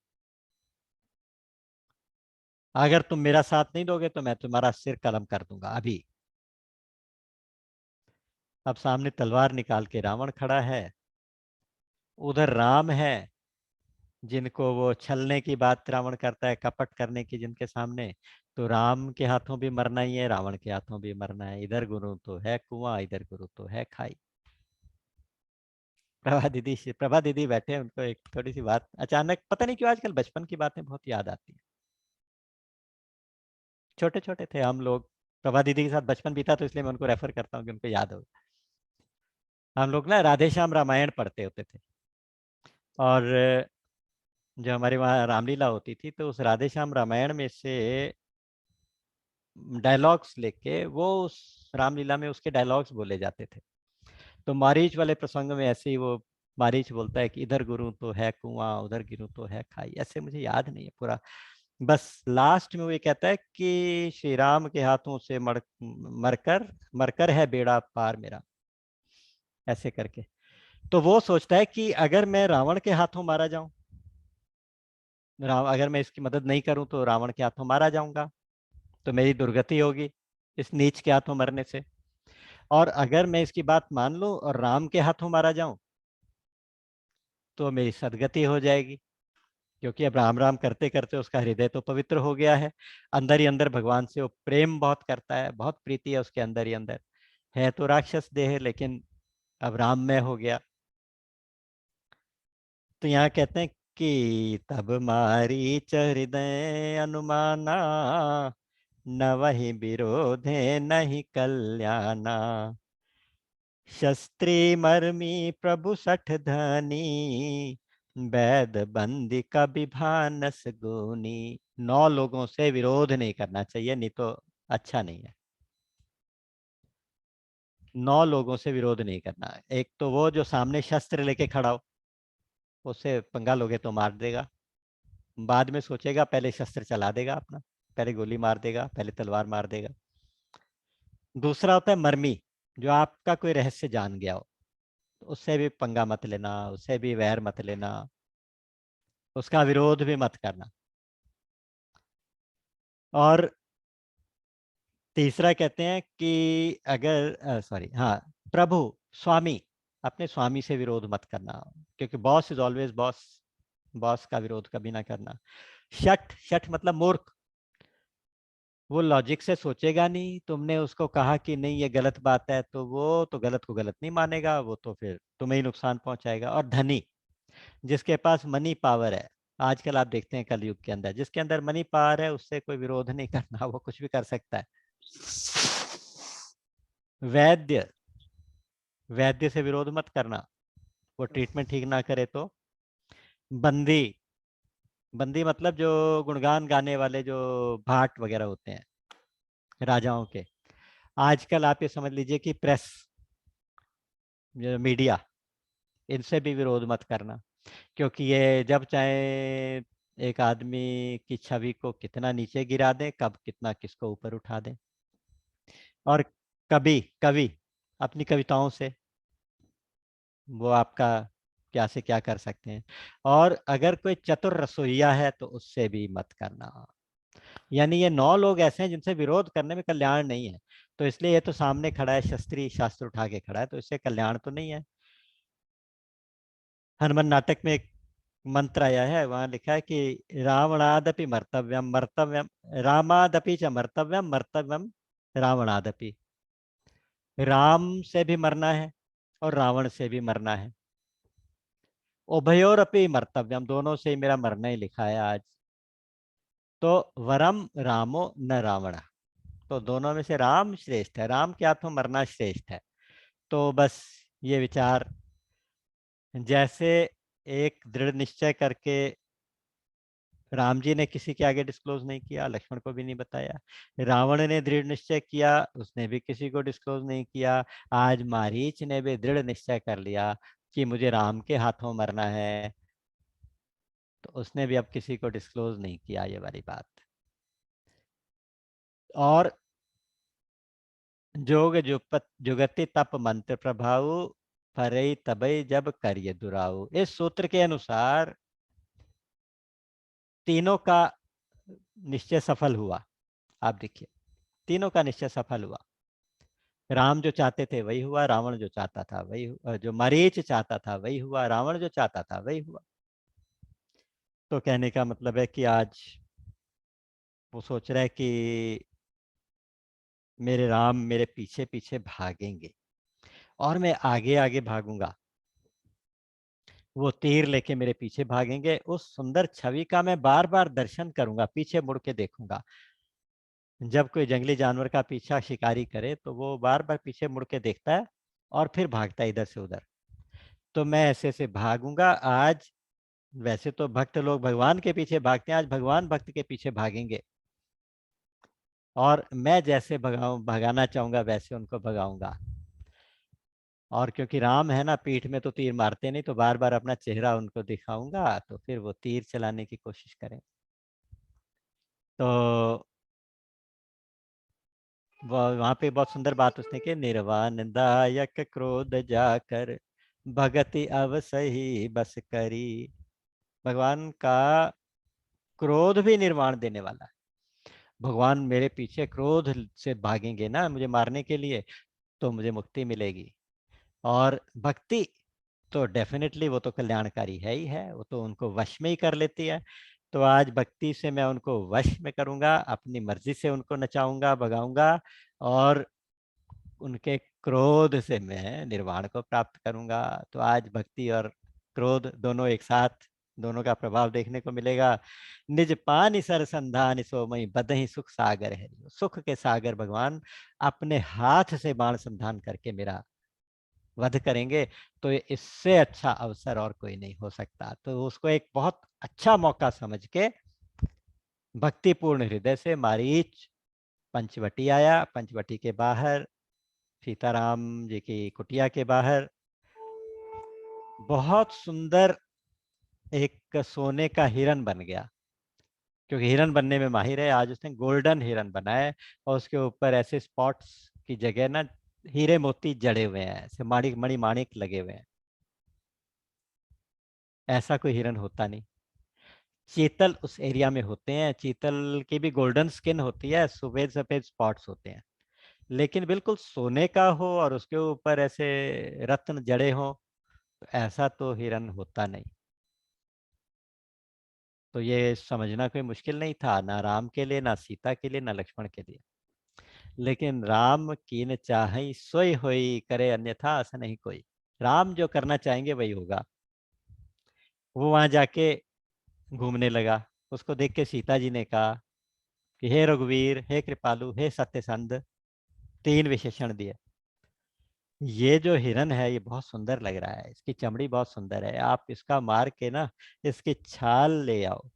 Speaker 1: अगर तुम मेरा साथ नहीं दोगे तो मैं तुम्हारा सिर कलम कर दूंगा अभी। अब सामने तलवार निकाल के रावण खड़ा है, उधर राम है जिनको वो छलने की बात रावण करता है, कपट करने की जिनके सामने। तो राम के हाथों भी मरना ही है, रावण के हाथों भी मरना है। इधर गुरु तो है कुआं, इधर गुरु तो है खाई। प्रभा दीदी बैठे हैं, उनको एक थोड़ी सी बात अचानक, पता नहीं क्यों आजकल बचपन की बातें बहुत याद आती है। छोटे छोटे थे हम लोग, प्रभा दीदी के साथ बचपन बीता, तो इसलिए मैं उनको रेफर करता हूँ कि उनको याद हो। हम लोग ना राधे श्याम रामायण पढ़ते होते थे, और जो हमारे वहाँ रामलीला होती थी, तो उस राधे श्याम रामायण में से डायलॉग्स लेके वो उस रामलीला में उसके डायलॉग्स बोले जाते थे। तो मारीच वाले प्रसंग में ऐसे ही वो मारीच बोलता है कि इधर गुरु तो है कुआं, उधर गिरूं तो है खाई। ऐसे मुझे याद नहीं है पूरा, बस लास्ट में वो ये कहता है कि श्री राम के हाथों से मरकर मरकर है बेड़ा पार मेरा, ऐसे करके। तो वो सोचता है कि अगर मैं रावण के हाथों मारा जाऊं, अगर मैं इसकी मदद नहीं करूं तो रावण के हाथों मारा जाऊंगा, तो मेरी दुर्गति होगी इस नीच के हाथों मरने से। और अगर मैं इसकी बात मान लूं और राम के हाथों मारा जाऊं, तो मेरी सदगति हो जाएगी, क्योंकि अब राम राम करते करते उसका हृदय तो पवित्र हो गया है। अंदर ही अंदर भगवान से वो प्रेम बहुत करता है, बहुत प्रीति है उसके अंदर ही अंदर। है तो राक्षस देह, लेकिन अब राममय हो गया। तो यहाँ कहते हैं कि तब मारीच हृदय अनुमाना, न वही विरोधे नहीं कल्याणा। शस्त्री मर्मी प्रभु सठ धनी, वैद बंदी का विभानस गुनी। 9 लोगों से विरोध नहीं करना चाहिए, नहीं तो अच्छा नहीं है। 9 लोगों से विरोध नहीं करना है। एक तो वो जो सामने शस्त्र लेके खड़ा हो, उससे पंगा लोगे तो मार देगा, बाद में सोचेगा, पहले शस्त्र चला देगा अपना, पहले गोली मार देगा, पहले तलवार मार देगा। दूसरा होता है मर्मी, जो आपका कोई रहस्य जान गया हो, तो उससे भी पंगा मत लेना, उससे भी वैर मत लेना, उसका विरोध भी मत करना। और तीसरा कहते हैं कि अगर सॉरी हाँ, प्रभु स्वामी, अपने स्वामी से विरोध मत करना, क्योंकि boss is always boss, boss का विरोध कभी ना करना। शठ, शठ मतलब मूर्ख, वो लॉजिक से सोचेगा नहीं, तुमने उसको कहा कि नहीं ये गलत बात है, तो वो तो गलत को गलत नहीं मानेगा, वो तो फिर तुम्हें ही नुकसान पहुंचाएगा। और धनी, जिसके पास मनी पावर है, आजकल आप देखते हैं कलयुग के अंदर जिसके अंदर मनी पावर है, उससे कोई विरोध नहीं करना, वो कुछ भी कर सकता है। वैद्य, वैद्य से विरोध मत करना, वो ट्रीटमेंट ठीक ना करे तो। बंदी, बंदी मतलब जो गुणगान गाने वाले जो भाट वगैरह होते हैं राजाओं के, आजकल आप ये समझ लीजिए कि प्रेस, मीडिया, इनसे भी विरोध मत करना, क्योंकि ये जब चाहे एक आदमी की छवि को कितना नीचे गिरा दें, कब कितना किसको ऊपर उठा दें। और कभी कवि अपनी कविताओं से वो आपका क्या से क्या कर सकते हैं। और अगर कोई चतुर रसोइया है तो उससे भी मत करना। यानी ये 9 लोग ऐसे हैं जिनसे विरोध करने में कल्याण नहीं है। तो इसलिए ये तो सामने खड़ा है, शस्त्री शास्त्र उठा के खड़ा है, तो इससे कल्याण तो नहीं है। हनुमान नाटक में एक मंत्र आया है, वहां लिखा है कि रावणादपि मर्तव्यम मर्तव्यम, रामादपि च मर्तव्यम मर्तव्यम रावणादपि। राम से भी मरना है और रावण से भी मरना है। उभयोरपि मर्तव्यम, दोनों से ही मेरा मरना ही लिखा है आज। तो वरम रामो न रावण, तो दोनों में से राम श्रेष्ठ है, राम के हाथों मरना श्रेष्ठ है। तो बस ये विचार, जैसे एक दृढ़ निश्चय करके राम जी ने किसी के आगे डिस्क्लोज नहीं किया, लक्ष्मण को भी नहीं बताया। रावण ने दृढ़ निश्चय किया, उसने भी किसी को डिस्क्लोज नहीं किया। आज मारीच ने भी दृढ़ निश्चय कर लिया कि मुझे राम के हाथों मरना है, तो उसने भी अब किसी को डिस्क्लोज नहीं किया ये वाली बात। और जोग जुपत जुगति तप मंत्र प्रभाव, फरई तबई जब करिय दुराऊ। इस सूत्र के अनुसार तीनों का निश्चय सफल हुआ। आप देखिए, तीनों का निश्चय सफल हुआ। राम जो चाहते थे वही हुआ, रावण जो चाहता था वही जो मरीच चाहता था वही हुआ, रावण जो चाहता था वही हुआ। तो कहने का मतलब है कि आज वो सोच रहा है कि मेरे राम मेरे पीछे पीछे भागेंगे और मैं आगे आगे भागूंगा, वो तीर लेके मेरे पीछे भागेंगे। उस सुंदर छवि का मैं बार बार दर्शन करूंगा, पीछे मुड़ के देखूंगा। जब कोई जंगली जानवर का पीछा शिकारी करे तो वो बार बार पीछे मुड़ के देखता है और फिर भागता है इधर से उधर। तो मैं ऐसे ऐसे भागूंगा आज। वैसे तो भक्त लोग भगवान के पीछे भागते हैं, आज भगवान भक्त के पीछे भागेंगे और मैं जैसे भगाना चाहूंगा वैसे उनको भगाऊंगा। और क्योंकि राम है ना, पीठ में तो तीर मारते नहीं, तो बार बार अपना चेहरा उनको दिखाऊंगा तो फिर वो तीर चलाने की कोशिश करें। तो वहां पे बहुत सुंदर बात उसने की, निर्वाणदायक क्रोध जाकर भगति अवसही बस करी। भगवान का क्रोध भी निर्वाण देने वाला है। भगवान मेरे पीछे क्रोध से भागेंगे ना मुझे मारने के लिए, तो मुझे मुक्ति मिलेगी। और भक्ति तो डेफिनेटली वो तो कल्याणकारी है ही है, वो तो उनको वश में ही कर लेती है। तो आज भक्ति से मैं उनको वश में करूंगा, अपनी मर्जी से उनको नचाऊंगा भगाऊंगा और उनके क्रोध से मैं निर्वाण को प्राप्त करूंगा। तो आज भक्ति और क्रोध दोनों एक साथ, दोनों का प्रभाव देखने को मिलेगा। निज पानि सर संधान सोमई बदहि सुख सागर है। सुख के सागर भगवान अपने हाथ से बाण संधान करके मेरा वध करेंगे। तो इससे अच्छा अवसर और कोई नहीं हो सकता। तो उसको एक बहुत अच्छा मौका समझ के भक्तिपूर्ण हृदय से मारीच पंचवटी आया। पंचवटी के बाहर सीताराम जी की कुटिया के बाहर बहुत सुंदर एक सोने का हिरन बन गया। क्योंकि हिरन बनने में माहिर है, आज उसने गोल्डन हिरन बनाया है और उसके ऊपर ऐसे स्पॉट्स की जगह ना हीरे मोती जड़े हुए हैं, ऐसे माणिक मणि माणिक लगे हुए हैं। ऐसा कोई हिरन होता नहीं। चीतल उस एरिया में होते हैं, चीतल की भी गोल्डन स्किन होती है, सफेद सफेद स्पॉट्स होते हैं, लेकिन बिल्कुल सोने का हो और उसके ऊपर ऐसे रत्न जड़े हो, तो ऐसा तो हिरन होता नहीं। तो ये समझना कोई मुश्किल नहीं था, ना राम के लिए, ना सीता के लिए, ना लक्ष्मण के लिए। लेकिन राम कीन चाहई सोई होई करे अन्यथा ऐसा नहीं कोई। राम जो करना चाहेंगे वही होगा। वो वहां जाके घूमने लगा। उसको देख के सीता जी ने कहा कि हे रघुवीर, हे कृपालु, हे सत्यसंध, तीन विशेषण दिए। ये जो हिरन है ये बहुत सुंदर लग रहा है, इसकी चमड़ी बहुत सुंदर है, आप इसका मार के ना इसकी छाल ले आओ।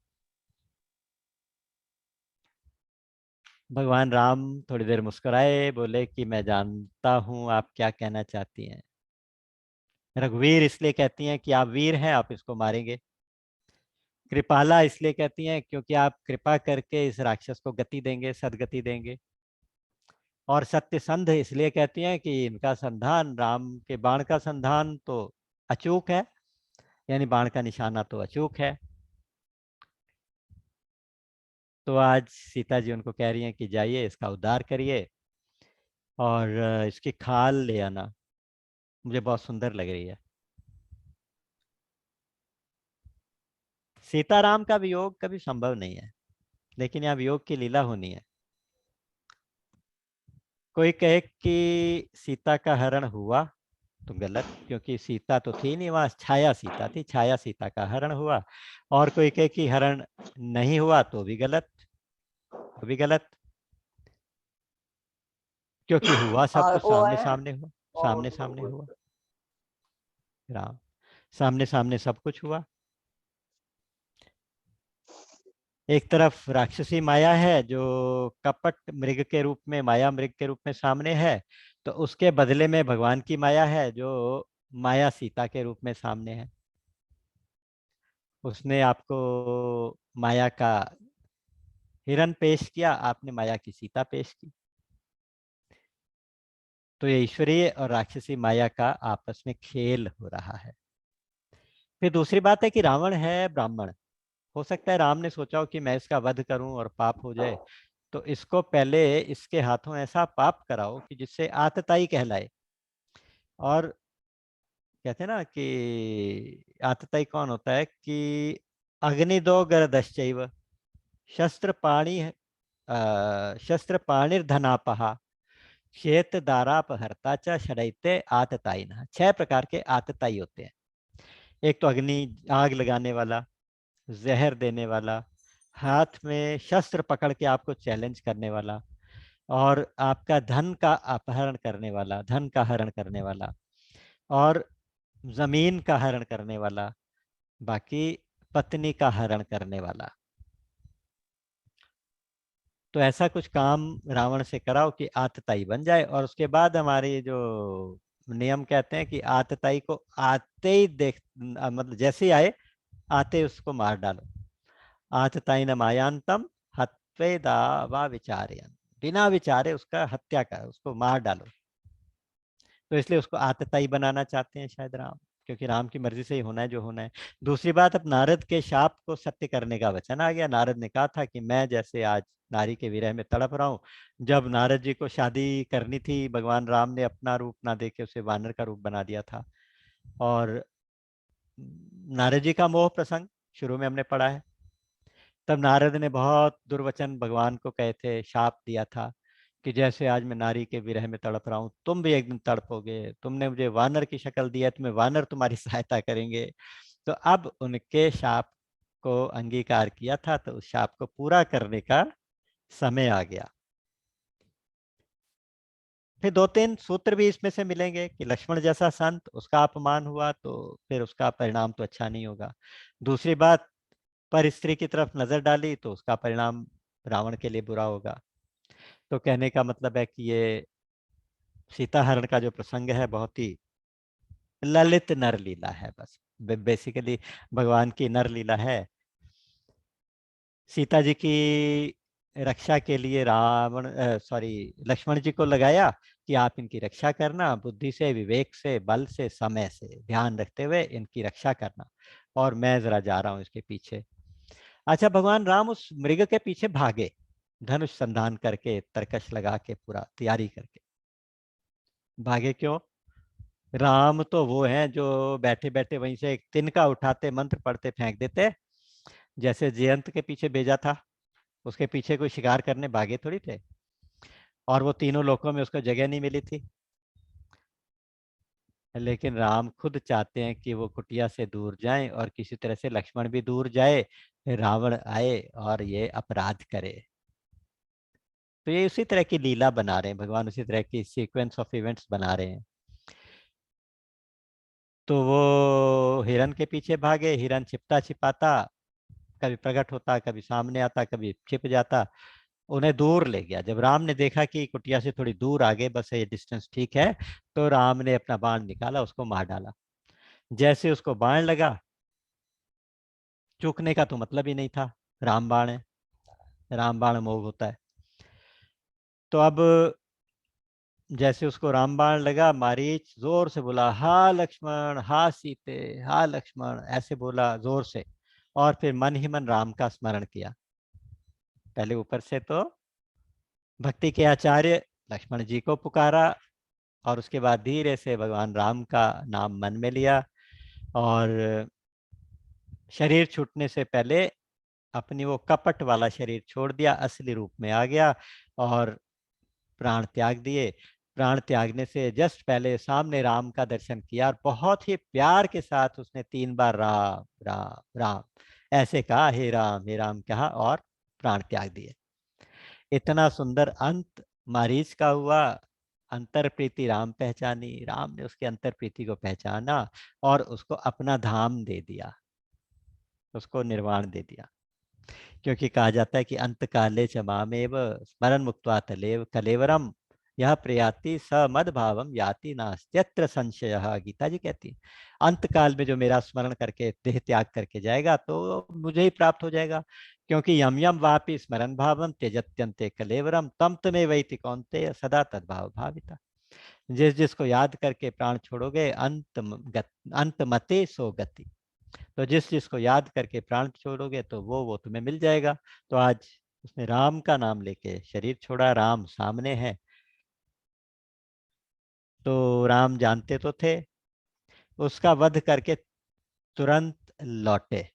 Speaker 1: भगवान राम थोड़ी देर मुस्कुराए, बोले कि मैं जानता हूं आप क्या कहना चाहती हैं। रघुवीर इसलिए कहती हैं कि आप वीर हैं, आप इसको मारेंगे। कृपाला इसलिए कहती हैं क्योंकि आप कृपा करके इस राक्षस को गति देंगे, सदगति देंगे। और सत्य संध इसलिए कहती हैं कि इनका संधान, राम के बाण का संधान तो अचूक है, यानी बाण का निशाना तो अचूक है। तो आज सीता जी उनको कह रही हैं कि जाइए इसका उद्धार करिए और इसकी खाल ले आना, मुझे बहुत सुंदर लग रही है। सीताराम का वियोग कभी संभव नहीं है, लेकिन यहाँ वियोग की लीला होनी है। कोई कहे कि सीता का हरण हुआ तो गलत, क्योंकि सीता तो थी नहीं वहां, छाया सीता थी, छाया सीता का हरण हुआ। और कोई कहे कि हरण नहीं हुआ तो भी गलत, तो भी गलत, क्योंकि हुआ सब
Speaker 2: और
Speaker 1: कुछ
Speaker 2: वो
Speaker 1: सामने
Speaker 2: है
Speaker 1: सामने हुआ। सामने सामने हुआ राम, सामने सामने सब कुछ हुआ। एक तरफ राक्षसी माया है जो कपट मृग के रूप में, माया मृग के रूप में सामने है, तो उसके बदले में भगवान की माया है जो माया सीता के रूप में सामने है। उसने आपको माया का हिरन पेश किया, आपने माया की सीता पेश की। तो ये ईश्वरीय और राक्षसी माया का आपस में खेल हो रहा है। फिर दूसरी बात है कि रावण है ब्राह्मण, हो सकता है राम ने सोचा हो कि मैं इसका वध करूं और पाप हो जाए, तो इसको पहले इसके हाथों ऐसा पाप कराओ कि जिससे आतताई कहलाए। और कहते हैं ना कि आतताई कौन होता है कि अग्नि दो गरदश्चैव शस्त्र पाणी शस्त्र पाणिर्धनापहा श्वेत दारापहर्ता च षडैते आततायिनः। 6 प्रकार के आतताई होते हैं। एक तो अग्नि, आग लगाने वाला, जहर देने वाला, हाथ में शस्त्र पकड़ के आपको चैलेंज करने वाला, और आपका धन का अपहरण करने वाला, धन का हरण करने वाला, और जमीन का हरण करने वाला, बाकी पत्नी का हरण करने वाला। तो ऐसा कुछ काम रावण से कराओ कि आतताई बन जाए। और उसके बाद हमारे जो नियम कहते हैं कि आतताई को आते ही देख, मतलब जैसे ही आए आते उसको मार डालो। आतताई न मायांतम हत्वे दावा विचारयन, बिना विचारे उसका हत्या कर, उसको मार डालो। तो इसलिए उसको आतताई बनाना चाहते हैं शायद राम, क्योंकि राम की मर्जी से ही होना है जो होना है। दूसरी बात, अब नारद के शाप को सत्य करने का वचन आ गया। नारद ने कहा था कि मैं जैसे आज नारी के विरह में तड़प रहा हूँ, जब नारद जी को शादी करनी थी, भगवान राम ने अपना रूप ना देके उसे वानर का रूप बना दिया था। और नारद जी का मोह प्रसंग शुरू में हमने पढ़ा है। तब नारद ने बहुत दुर्वचन भगवान को कहे थे, शाप दिया था कि जैसे आज मैं नारी के विरह में तड़प रहा हूँ, तुम भी एक दिन तड़पोगे। तुमने मुझे वानर की शक्ल दी है, तुम्हें वानर तुम्हारी सहायता करेंगे। तो अब उनके शाप को अंगीकार किया था, तो उस शाप को पूरा करने का समय आ गया। फिर 2-3 सूत्र भी इसमें से मिलेंगे कि लक्ष्मण जैसा संत, उसका अपमान हुआ तो फिर उसका परिणाम तो अच्छा नहीं होगा। दूसरी बात, पर स्त्री की तरफ नजर डाली तो उसका परिणाम रावण के लिए बुरा होगा। तो कहने का मतलब है कि ये सीता हरण का जो प्रसंग है बहुत ही ललित नर लीला है। बस बेसिकली भगवान की नर लीला है। सीता जी की रक्षा के लिए रावण, सॉरी, लक्ष्मण जी को लगाया कि आप इनकी रक्षा करना, बुद्धि से, विवेक से, बल से, समय से ध्यान रखते हुए इनकी रक्षा करना, और मैं जरा जा रहा हूं इसके पीछे। अच्छा, भगवान राम उस मृग के पीछे भागे, धनुष संधान करके, तरकश लगा के, पूरा तैयारी करके। भागे क्यों? राम तो वो हैं जो बैठे बैठे वहीं से एक तिनका उठाते, मंत्र पढ़ते, फेंक देते। जैसे जयंत के पीछे भेजा था, उसके पीछे कोई शिकार करने भागे थोड़ी थे। और वो तीनों लोकों में उसको जगह नहीं मिली थी। लेकिन राम खुद चाहते हैं कि वो कुटिया से दूर जाएं, और किसी तरह से लक्ष्मण भी दूर जाए, फिर रावण आए और ये अपराध करे। तो ये उसी तरह की लीला बना रहे हैं भगवान, उसी तरह की सीक्वेंस ऑफ इवेंट्स बना रहे हैं। तो वो हिरन के पीछे भागे, हिरन छिपता छिपाता कभी प्रकट होता, कभी सामने आता, कभी छिप जाता, उन्हें दूर ले गया। जब राम ने देखा कि कुटिया से थोड़ी दूर आगे, बस ये डिस्टेंस ठीक है, तो राम ने अपना बाण निकाला, उसको मार डाला। जैसे उसको बाण लगा, चूकने का तो मतलब ही नहीं था, राम बाण है, राम बाण मोग होता है। तो अब जैसे उसको रामबाण लगा, मारीच जोर से बोला, हा लक्ष्मण, हा सीते, हा लक्ष्मण, ऐसे बोला जोर से। और फिर मन ही मन राम का स्मरण किया। पहले ऊपर से तो भक्ति के आचार्य लक्ष्मण जी को पुकारा, और उसके बाद धीरे से भगवान राम का नाम मन में लिया, और शरीर छूटने से पहले अपनी वो कपट वाला शरीर छोड़ दिया, असली रूप में आ गया और प्राण त्याग दिए। प्राण त्यागने से जस्ट पहले सामने राम का दर्शन किया, और बहुत ही प्यार के साथ उसने 3 बार राम राम राम ऐसे कहा, हे राम कहा, और प्राण त्याग दिए। इतना सुंदर अंत मारीच का हुआ। अंतर प्रीति राम पहचानी, राम ने उसके अंतर प्रीति को पहचाना और उसको अपना धाम दे दिया, उसको निर्वाण दे दिया। क्योंकि कहा जाता है कि अंत काले च मामेव स्मरण मुक्त्वा तलेव कलेवरम, यह प्रयाति स मद भावम याति नास्त्यत्र संशय, गीता जी कहती है। अंत काल में जो मेरा स्मरण करके देह त्याग करके जाएगा तो मुझे ही प्राप्त हो जाएगा। क्योंकि यम यम वापि स्मरण भावम त्यजत्यंते कलेवरम तम तमे वैति कौन्तेय सदा तद्भाव भाविता। जिस जिसको याद करके प्राण छोड़ोगे, अंत मते सो गति। तो जिस चीज को याद करके प्राण छोड़ोगे तो वो तुम्हें मिल जाएगा। तो आज उसने राम का नाम लेके शरीर छोड़ा, राम सामने है। तो राम जानते तो थे, उसका वध करके तुरंत लौटे।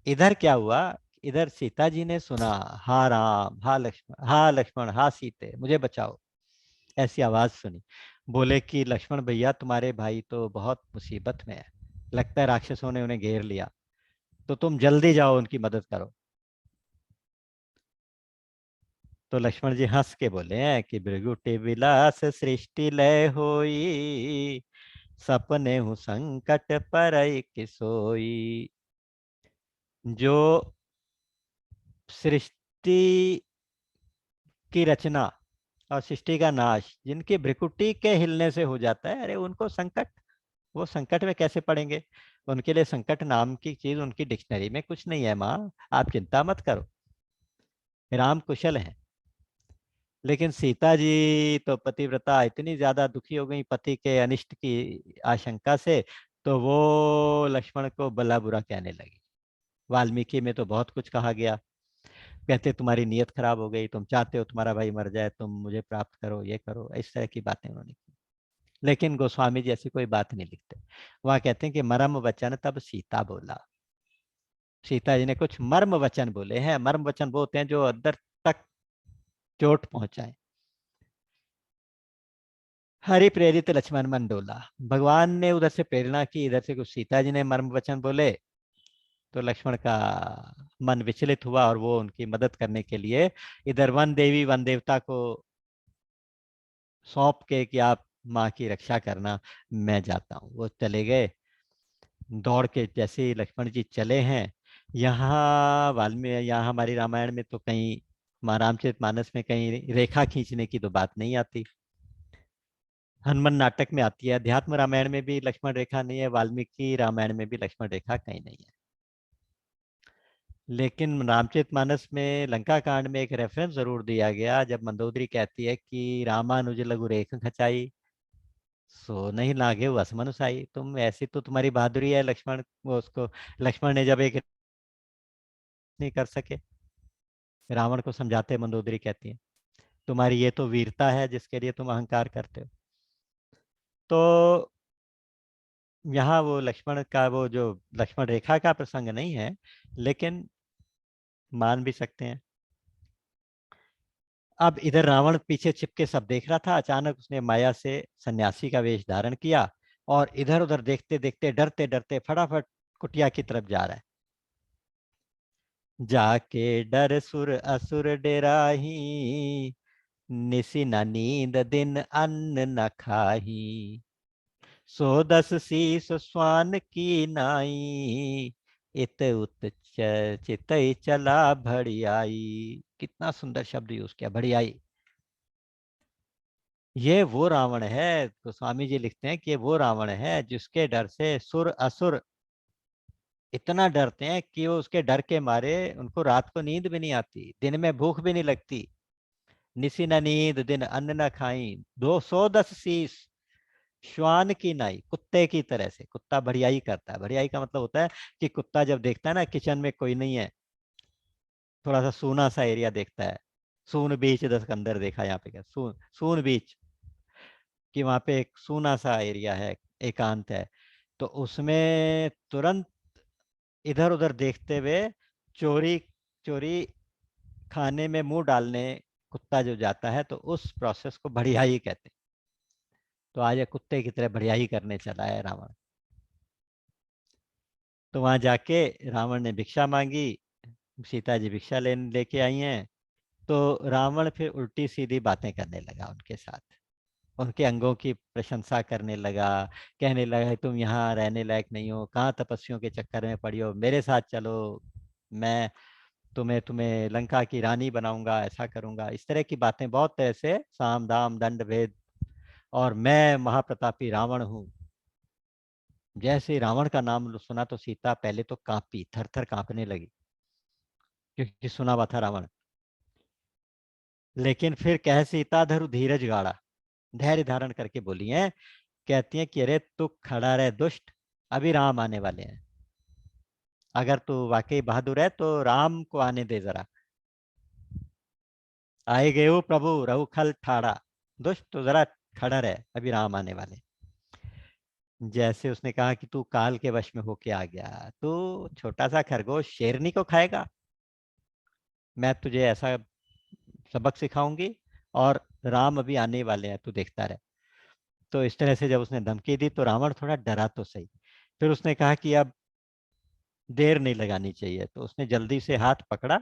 Speaker 1: इधर क्या हुआ, इधर सीता जी ने सुना, हा राम हा लक्ष्मण, हा लक्ष्मण हा सीते मुझे बचाओ, ऐसी आवाज सुनी। बोले कि लक्ष्मण भैया तुम्हारे भाई तो बहुत मुसीबत में है, लगता है राक्षसों ने उन्हें घेर लिया, तो तुम जल्दी जाओ उनकी मदद करो। तो लक्ष्मण जी हंस के बोले हैं कि भृगुटि विलास सृष्टि लय होई, सपने हूँ संकट परई कि सोई। जो सृष्टि की रचना और सृष्टि का नाश जिनकी भ्रिकुटी के हिलने से हो जाता है, अरे उनको संकट, वो संकट में कैसे पड़ेंगे? उनके लिए संकट नाम की चीज उनकी डिक्शनरी में कुछ नहीं है माँ, आप चिंता मत करो, राम कुशल हैं। लेकिन सीता जी तो पतिव्रता इतनी ज्यादा दुखी हो गई पति के अनिष्ट की आशंका से, तो वो लक्ष्मण को भला बुरा कहने लगी। वाल्मीकि में तो बहुत कुछ कहा गया, कहते तुम्हारी नीयत खराब हो गई, तुम चाहते हो तुम्हारा भाई मर जाए, तुम मुझे प्राप्त करो, ये करो, इस तरह की बातें उन्होंने की। लेकिन गोस्वामी जी ऐसी कोई बात नहीं लिखते। वहां कहते हैं कि मर्म वचन तब सीता बोला। सीता जी ने कुछ मर्म वचन बोले हैं। मर्म वचन वो होते हैं जो अंदर तक चोट पहुंचाए। हरि प्रेरित लक्ष्मण मन डोला, भगवान ने उधर से प्रेरणा की, इधर से कुछ सीता जी ने मर्म वचन बोले, तो लक्ष्मण का मन विचलित हुआ और वो उनकी मदद करने के लिए इधर वन देवी वन देवता को सौंप के कि आप माँ की रक्षा करना, मैं जाता हूँ। वो चले गए दौड़ के, जैसे ही लक्ष्मण जी चले हैं। यहाँ वाल्मीकि, यहाँ हमारी रामायण में तो कहीं, रामचरितमानस में कहीं रेखा खींचने की तो बात नहीं आती। हनुमान नाटक में आती है, अध्यात्म रामायण में भी लक्ष्मण रेखा नहीं है, वाल्मीकि रामायण में भी लक्ष्मण रेखा कहीं नहीं है। लेकिन रामचरितमानस में लंका कांड में एक रेफरेंस जरूर दिया गया, जब मंदोदरी कहती है कि रामानुज लघु रेख खचाई, सो नहीं लागे वस मनुसाई। तुम ऐसी तो तुम्हारी बहादुरी है लक्ष्मण, वो उसको लक्ष्मण ने जब एक नहीं कर सके, रावण को समझाते मंदोदरी कहती है तुम्हारी ये तो वीरता है जिसके लिए तुम अहंकार करते हो। तो यहाँ वो लक्ष्मण का वो जो लक्ष्मण रेखा का प्रसंग नहीं है, लेकिन मान भी सकते हैं। अब इधर रावण पीछे छिपके सब देख रहा था, अचानक उसने माया से सन्यासी का वेश धारण किया और इधर उधर देखते देखते डरते डरते फटाफट कुटिया की तरफ जा रहा है। जाके डर सुर असुर डेराही, निसी न नींद दिन अन्न न खाही, सो दस शीस स्वान की नाई, इत उत चितई चला भड़ियाई। कितना सुंदर शब्द यूज किया, भड़ियाई। ये वो रावण है, तो स्वामी जी लिखते हैं कि ये वो रावण है जिसके डर से सुर असुर इतना डरते हैं कि वो उसके डर के मारे उनको रात को नींद भी नहीं आती, दिन में भूख भी नहीं लगती। निसी न नींद दिन अन्न न खाई, 210 शीश श्वान की नाई, कुत्ते की तरह से। कुत्ता बढ़ियाई करता है, बढ़ियाई का मतलब होता है कि कुत्ता जब देखता है ना किचन में कोई नहीं है, थोड़ा सा सूना सा एरिया देखता है, सून बीच दस अंदर देखा, यहाँ पे क्या सून सून बीच, कि वहां पे एक सूना सा एरिया है, एकांत है, तो उसमें तुरंत इधर उधर देखते हुए चोरी चोरी खाने में मुंह डालने कुत्ता जो जाता है, तो उस प्रोसेस को बढ़ियाई कहते हैं। तो आज ये कुत्ते की तरह बढ़ियाई करने चला है रावण। तो वहां जाके रावण ने भिक्षा मांगी, सीता जी भिक्षा लेके आई हैं। तो रावण फिर उल्टी सीधी बातें करने लगा उनके साथ, उनके अंगों की प्रशंसा करने लगा, कहने लगा तुम यहाँ रहने लायक नहीं हो, कहाँ तपस्वियों के चक्कर में पड़ी हो, मेरे साथ चलो, मैं तुम्हें तुम्हें लंका की रानी बनाऊंगा, ऐसा करूंगा, इस तरह की बातें बहुत तरह से, साम दाम दंड भेद, और मैं महाप्रतापी रावण हूँ। जैसे ही रावण का नाम सुना तो सीता पहले तो कांपी, थर थर कांपने लगी, क्योंकि सुना हुआ था रावण। लेकिन फिर कह सीता धरु धीरज गाड़ा, धैर्य धारण करके बोली हैं, कहती हैं कि अरे तू खड़ा रहे दुष्ट, अभी राम आने वाले हैं। अगर तू वाकई बहादुर है तो राम को आने दे जरा। आए गए हो प्रभु रहु खल ठाड़ा, दुष्ट तो जरा खड़ा रहे, अभी राम आने वाले। जैसे उसने कहा कि तू काल के वश में होके आ गया, तो छोटा सा खरगोश शेरनी को खाएगा, मैं तुझे ऐसा सबक सिखाऊंगी, और राम अभी आने वाले हैं, तू देखता रहे। तो इस तरह से जब उसने धमकी दी तो रावण थोड़ा डरा तो सही। फिर उसने कहा कि अब देर नहीं लगानी चाहिए, तो उसने जल्दी से हाथ पकड़ा।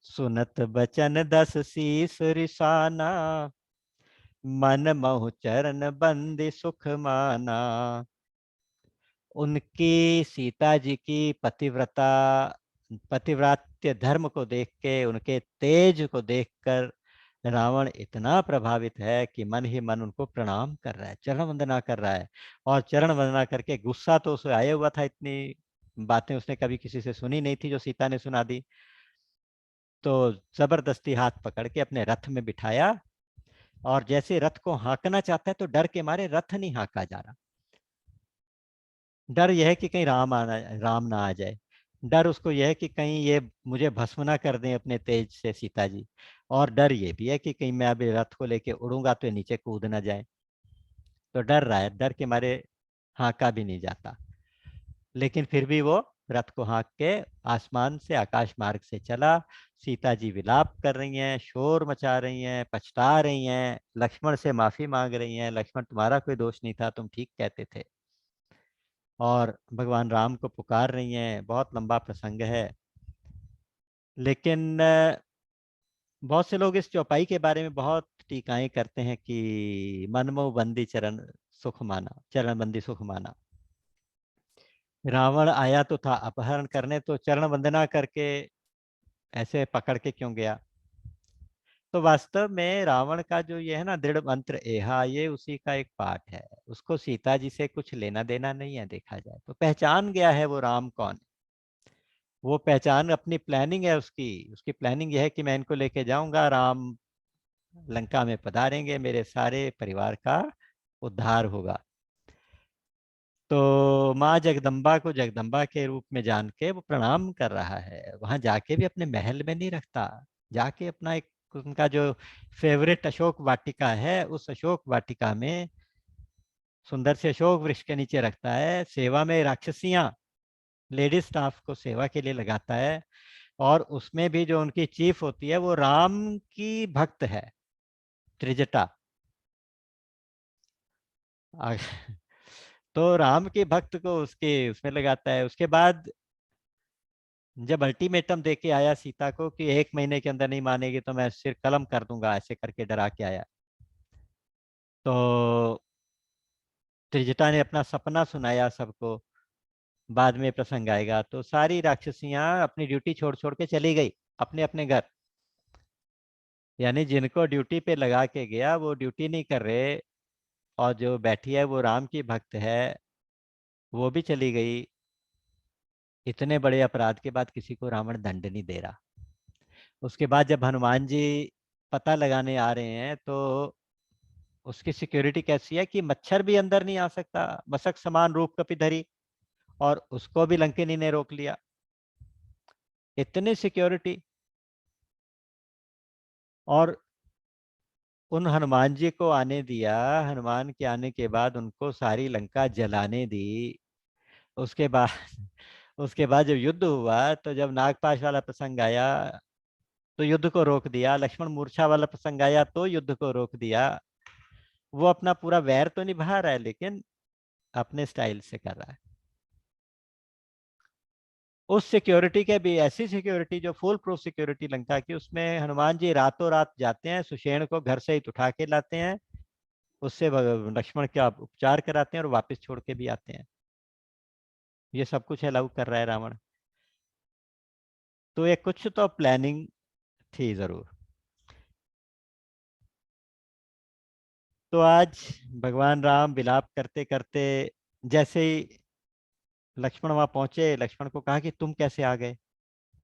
Speaker 1: सुनत बचन दस शीस रिसाना, मन महु चरण बंदी सुख माना। उनकी सीता जी की पतिव्रता पतिव्रात्य धर्म को देख के, उनके तेज को देखकर रावण इतना प्रभावित है कि मन ही मन उनको प्रणाम कर रहा है, चरण वंदना कर रहा है। और चरण वंदना करके, गुस्सा तो उसे आया हुआ था, इतनी बातें उसने कभी किसी से सुनी नहीं थी जो सीता ने सुना दी। तो जबरदस्ती हाथ पकड़ के अपने रथ में बिठाया, और जैसे रथ को हाँकना चाहता है तो डर के मारे रथ नहीं हाँका जा रहा। डर यह है कि कहीं राम ना आ जाए। डर उसको यह है कि कहीं ये मुझे भस्म ना कर दें अपने तेज से सीता जी। और डर ये भी है कि कहीं मैं अभी रथ को लेके उड़ूंगा तो ये नीचे कूद ना जाए। तो डर रहा है, डर के मारे हाँका भी नहीं जाता। लेकिन फिर भी वो रथ को हाँक के आसमान से, आकाश मार्ग से चला। सीता जी विलाप कर रही हैं, शोर मचा रही हैं, पछता रही हैं, लक्ष्मण से माफी मांग रही हैं, लक्ष्मण तुम्हारा कोई दोष नहीं था, तुम ठीक कहते थे। और भगवान राम को पुकार रही हैं। बहुत लंबा प्रसंग है, लेकिन बहुत से लोग इस चौपाई के बारे में बहुत टीकाएं करते हैं कि मनमोह बंदी चरण सुख माना, चरण बंदी सुख माना। रावण आया तो था अपहरण करने, तो चरण वंदना करके ऐसे पकड़ के क्यों गया? तो वास्तव में रावण का जो ये है ना दृढ़ मंत्र एहा, ये उसी का एक पार्ट है। उसको सीता जी से कुछ लेना देना नहीं है, देखा जाए तो पहचान गया है वो राम कौन है। वो पहचान अपनी प्लानिंग है उसकी। उसकी प्लानिंग यह है कि मैं इनको लेके जाऊंगा, राम लंका में पधारेंगे, मेरे सारे परिवार का उद्धार होगा। तो माँ जगदम्बा को जगदम्बा के रूप में जान के वो प्रणाम कर रहा है। वहां जाके भी अपने महल में नहीं रखता, जाके अपना एक उनका जो फेवरेट अशोक वाटिका है, उस अशोक वाटिका में सुंदर से अशोक वृक्ष के नीचे रखता है। सेवा में राक्षसियां, लेडीज स्टाफ को सेवा के लिए लगाता है। और उसमें भी जो उनकी चीफ होती है वो राम की भक्त है, त्रिजटा। आ- तो राम के भक्त को उसके उसमें लगाता है। उसके बाद जब अल्टीमेटम दे के आया सीता को कि 1 महीने के अंदर नहीं मानेगी तो मैं सिर कलम कर दूंगा, ऐसे करके डरा के आया। तो त्रिजटा ने अपना सपना सुनाया सबको, बाद में प्रसंग आएगा। तो सारी राक्षसियां अपनी ड्यूटी छोड़ छोड़ के चली गई अपने अपने घर। यानी जिनको ड्यूटी पे लगा के गया वो ड्यूटी नहीं कर रहे, और जो बैठी है वो राम की भक्त है, वो भी चली गई। इतने बड़े अपराध के बाद किसी को रावण दंड नहीं दे रहा। उसके बाद जब हनुमान जी पता लगाने आ रहे हैं, तो उसकी सिक्योरिटी कैसी है कि मच्छर भी अंदर नहीं आ सकता, मशक समान रूप कपिधरी, और उसको भी लंकिनी ने रोक लिया। इतनी सिक्योरिटी। और उन हनुमान जी को आने दिया। हनुमान के आने के बाद उनको सारी लंका जलाने दी। उसके बाद उसके बाद जब युद्ध हुआ, तो जब नागपाश वाला प्रसंग आया तो युद्ध को रोक दिया। लक्ष्मण मूर्छा वाला प्रसंग आया तो युद्ध को रोक दिया। वो अपना पूरा वैर तो निभा रहा है, लेकिन अपने स्टाइल से कर रहा है। उस सिक्योरिटी के भी, ऐसी सिक्योरिटी जो फुल प्रूफ सिक्योरिटी लंका की, उसमें हनुमान जी रातों रात जाते हैं, सुषेण को घर से ही उठा के लाते हैं, उससे लक्ष्मण का उपचार कराते हैं और वापस छोड़ के भी आते हैं। ये सब कुछ अलाउ कर रहा है रावण। तो ये कुछ तो प्लानिंग थी जरूर। तो आज भगवान राम विलाप करते करते, जैसे ही लक्ष्मण वहां पहुंचे, लक्ष्मण को कहा कि तुम कैसे आ गए,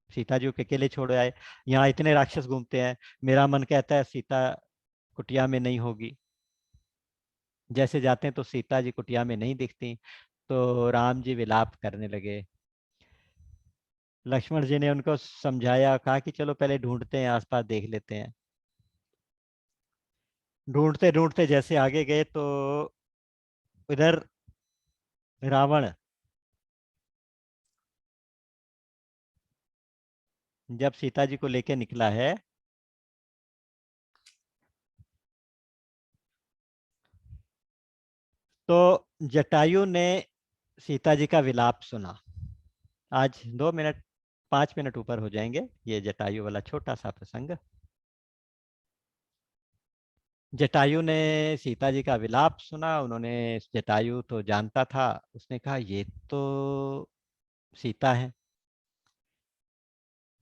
Speaker 1: सीता जी को अकेले छोड़ आए, यहाँ इतने राक्षस घूमते हैं, मेरा मन कहता है सीता कुटिया में नहीं होगी। जैसे जाते हैं तो सीता जी कुटिया में नहीं दिखती। तो राम जी विलाप करने लगे। लक्ष्मण जी ने उनको समझाया, कहा कि चलो पहले ढूंढते हैं, आसपास देख लेते हैं। ढूंढते ढूंढते जैसे आगे गए तो इधर रावण जब सीता जी को लेके निकला है तो जटायु ने सीता जी का विलाप सुना। आज 2 मिनट 5 मिनट ऊपर हो जाएंगे, ये जटायु वाला छोटा सा प्रसंग। जटायु ने सीता जी का विलाप सुना। उन्होंने, जटायु तो जानता था, उसने कहा ये तो सीता है।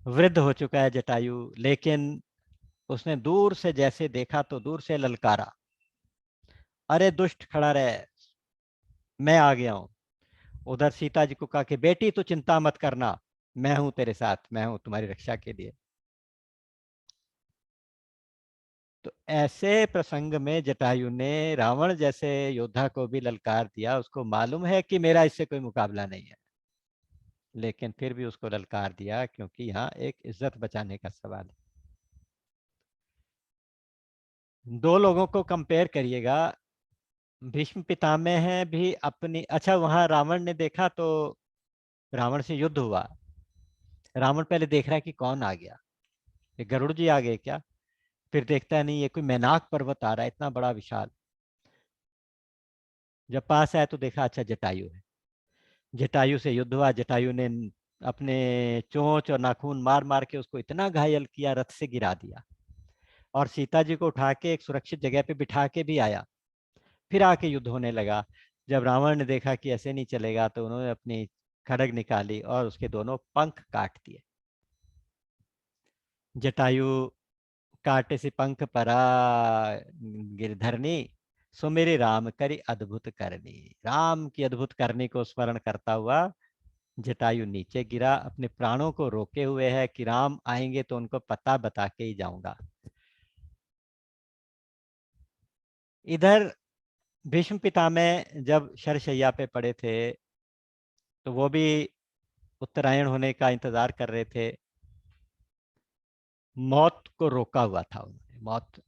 Speaker 1: वृद्ध हो चुका है जटायु, लेकिन उसने दूर से जैसे देखा तो दूर से ललकारा, अरे दुष्ट खड़ा रहे, मैं आ गया हूं। उधर सीता जी को कहा कि बेटी तू चिंता मत करना, मैं हूं तेरे साथ, मैं हूं तुम्हारी रक्षा के लिए। तो ऐसे प्रसंग में जटायु ने रावण जैसे योद्धा को भी ललकार दिया। उसको मालूम है कि मेरा इससे कोई मुकाबला नहीं है, लेकिन फिर भी उसको ललकार दिया, क्योंकि यहाँ एक इज्जत बचाने का सवाल है। दो लोगों को कंपेयर करिएगा। भीष्म पितामह है भी अपनी, अच्छा वहां रावण ने देखा तो रावण से युद्ध हुआ। रावण पहले देख रहा है कि कौन आ गया, ये गरुड़ जी आ गए क्या। फिर देखता है नहीं, ये कोई मैनाक पर्वत आ रहा है इतना बड़ा विशाल। जब पास आया तो देखा अच्छा जटायु है। जटायु से युद्ध हुआ। जटायु ने अपने चोंच और नाखून मार मार के उसको इतना घायल किया, रथ से गिरा दिया। और सीता जी को उठा के एक सुरक्षित जगह पे बिठा के भी आया। फिर आके युद्ध होने लगा। जब रावण ने देखा कि ऐसे नहीं चलेगा तो उन्होंने अपनी खड्ग निकाली और उसके दोनों पंख काट दिए। जटायु काटे से पंख परा, गिरधरनी सुमेरे राम करी अद्भुत करनी। राम की अद्भुत करनी को स्मरण करता हुआ जटायु नीचे गिरा, अपने प्राणों को रोके हुए है कि राम आएंगे तो उनको पता बता के ही जाऊंगा। इधर भीष्म पितामह जब शरशैया पे पड़े थे तो वो भी उत्तरायण होने का इंतजार कर रहे थे। मौत को रोका हुआ था उन्होंने। मौत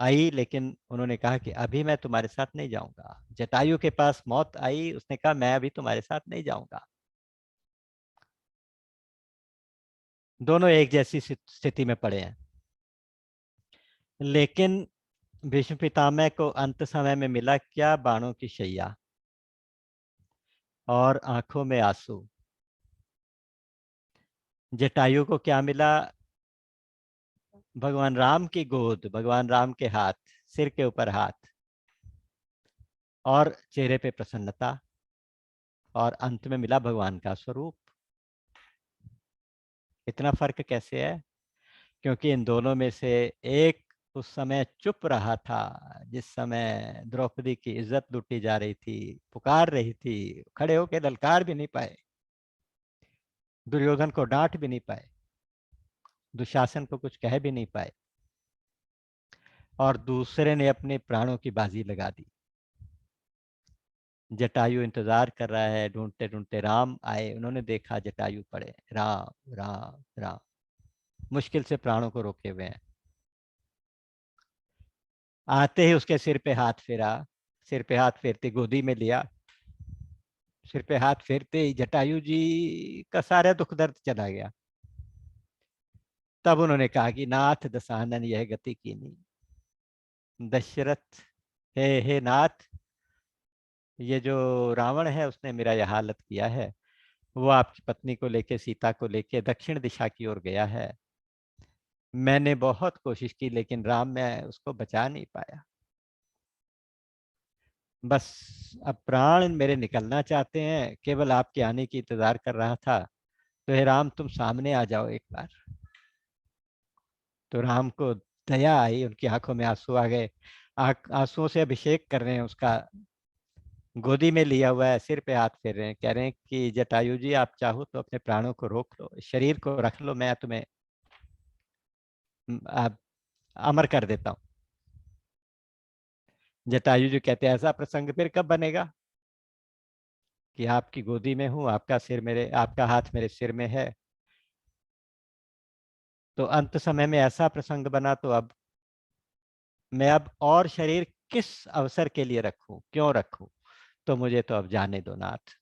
Speaker 1: आई, लेकिन उन्होंने कहा कि अभी मैं तुम्हारे साथ नहीं जाऊंगा। जटायु के पास मौत आई, उसने कहा मैं अभी तुम्हारे साथ नहीं जाऊंगा। दोनों एक जैसी स्थिति में पड़े हैं। लेकिन भीष्म पितामह को अंत समय में मिला क्या, बाणों की शैया और आंखों में आंसू। जटायु को क्या मिला, भगवान राम की गोद, भगवान राम के हाथ, सिर के ऊपर हाथ, और चेहरे पे प्रसन्नता। और अंत में मिला भगवान का स्वरूप। इतना फर्क कैसे है, क्योंकि इन दोनों में से एक उस समय चुप रहा था जिस समय द्रौपदी की इज्जत लूटी जा रही थी, पुकार रही थी, खड़े होकर ललकार भी नहीं पाए, दुर्योधन को डांट भी नहीं पाए, दुशासन को कुछ कह भी नहीं पाए, और दूसरे ने अपने प्राणों की बाजी लगा दी। जटायु इंतजार कर रहा है, ढूंढते ढूंढते राम आए, उन्होंने देखा जटायु पड़े, राम राम राम, मुश्किल से प्राणों को रोके हुए हैं। आते ही उसके सिर पे हाथ फेरा, सिर पे हाथ फेरते गोदी में लिया। सिर पे हाथ फेरते ही जटायु जी का सारा दुख दर्द चला गया। तब उन्होंने कहा कि नाथ दशानन यह गति कीनी। दशरथ, हे नाथ, ये जो रावण है उसने मेरा यह हालत किया है। वो आपकी पत्नी को लेके, सीता को लेके दक्षिण दिशा की ओर गया है। मैंने बहुत कोशिश की लेकिन राम, मैं उसको बचा नहीं पाया। बस अब प्राण मेरे निकलना चाहते हैं, केवल आपके आने की इंतजार कर रहा था। तो हे राम, तुम सामने आ जाओ एक बार। तो राम को दया आई, उनकी आंखों में आंसू आ गए। आंसुओं से अभिषेक कर रहे हैं उसका, गोदी में लिया हुआ है, सिर पे हाथ फेर रहे हैं, कह रहे हैं कि जटायु जी आप चाहो तो अपने प्राणों को रोक लो, शरीर को रख लो, मैं तुम्हें आप अमर कर देता हूँ। जटायु जी कहते हैं ऐसा प्रसंग फिर कब बनेगा। कि आपकी गोदी में हूं, आपका हाथ मेरे सिर में है। तो अंत समय में ऐसा प्रसंग बना, तो अब मैं अब और शरीर किस अवसर के लिए रखूं, क्यों रखूं? तो मुझे तो अब जाने दो नाथ।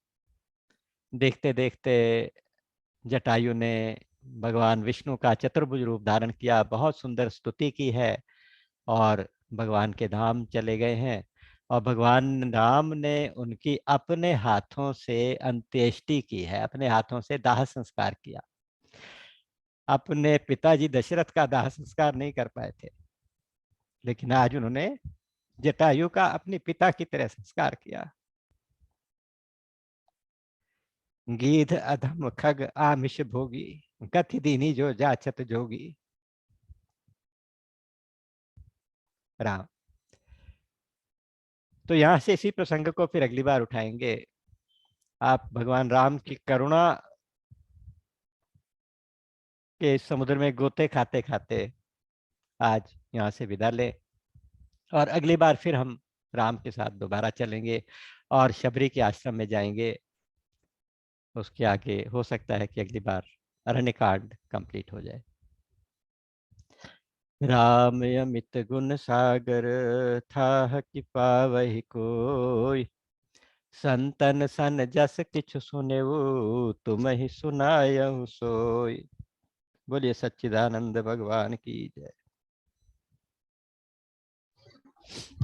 Speaker 1: देखते देखते जटायु ने भगवान विष्णु का चतुर्भुज रूप धारण किया, बहुत सुंदर स्तुति की है, और भगवान के धाम चले गए हैं। और भगवान राम ने उनकी अपने हाथों से अंत्येष्टि की है, अपने हाथों से दाह संस्कार किया। अपने पिताजी दशरथ का दाह संस्कार नहीं कर पाए थे, लेकिन आज उन्होंने जटायु का अपने पिता की तरह संस्कार किया। गीध अधम खग आमिष भोगी, कथि दीनी जो जाचत जोगी। राम। तो यहां से इसी प्रसंग को फिर अगली बार उठाएंगे। आप भगवान राम की करुणा के समुद्र में गोते खाते खाते आज यहाँ से विदा लें, और अगली बार फिर हम राम के साथ दोबारा चलेंगे और शबरी के आश्रम में जाएंगे। उसके आगे हो सकता है कि अगली बार अरण्य कांड कंप्लीट हो जाए। राम अमित गुण सागर, था कि पावहि कोई। संतन सन जस किछु सुनेऊ, तुम ही सुनायहु सोई। बोलिए सच्चिदानंद भगवान की जय।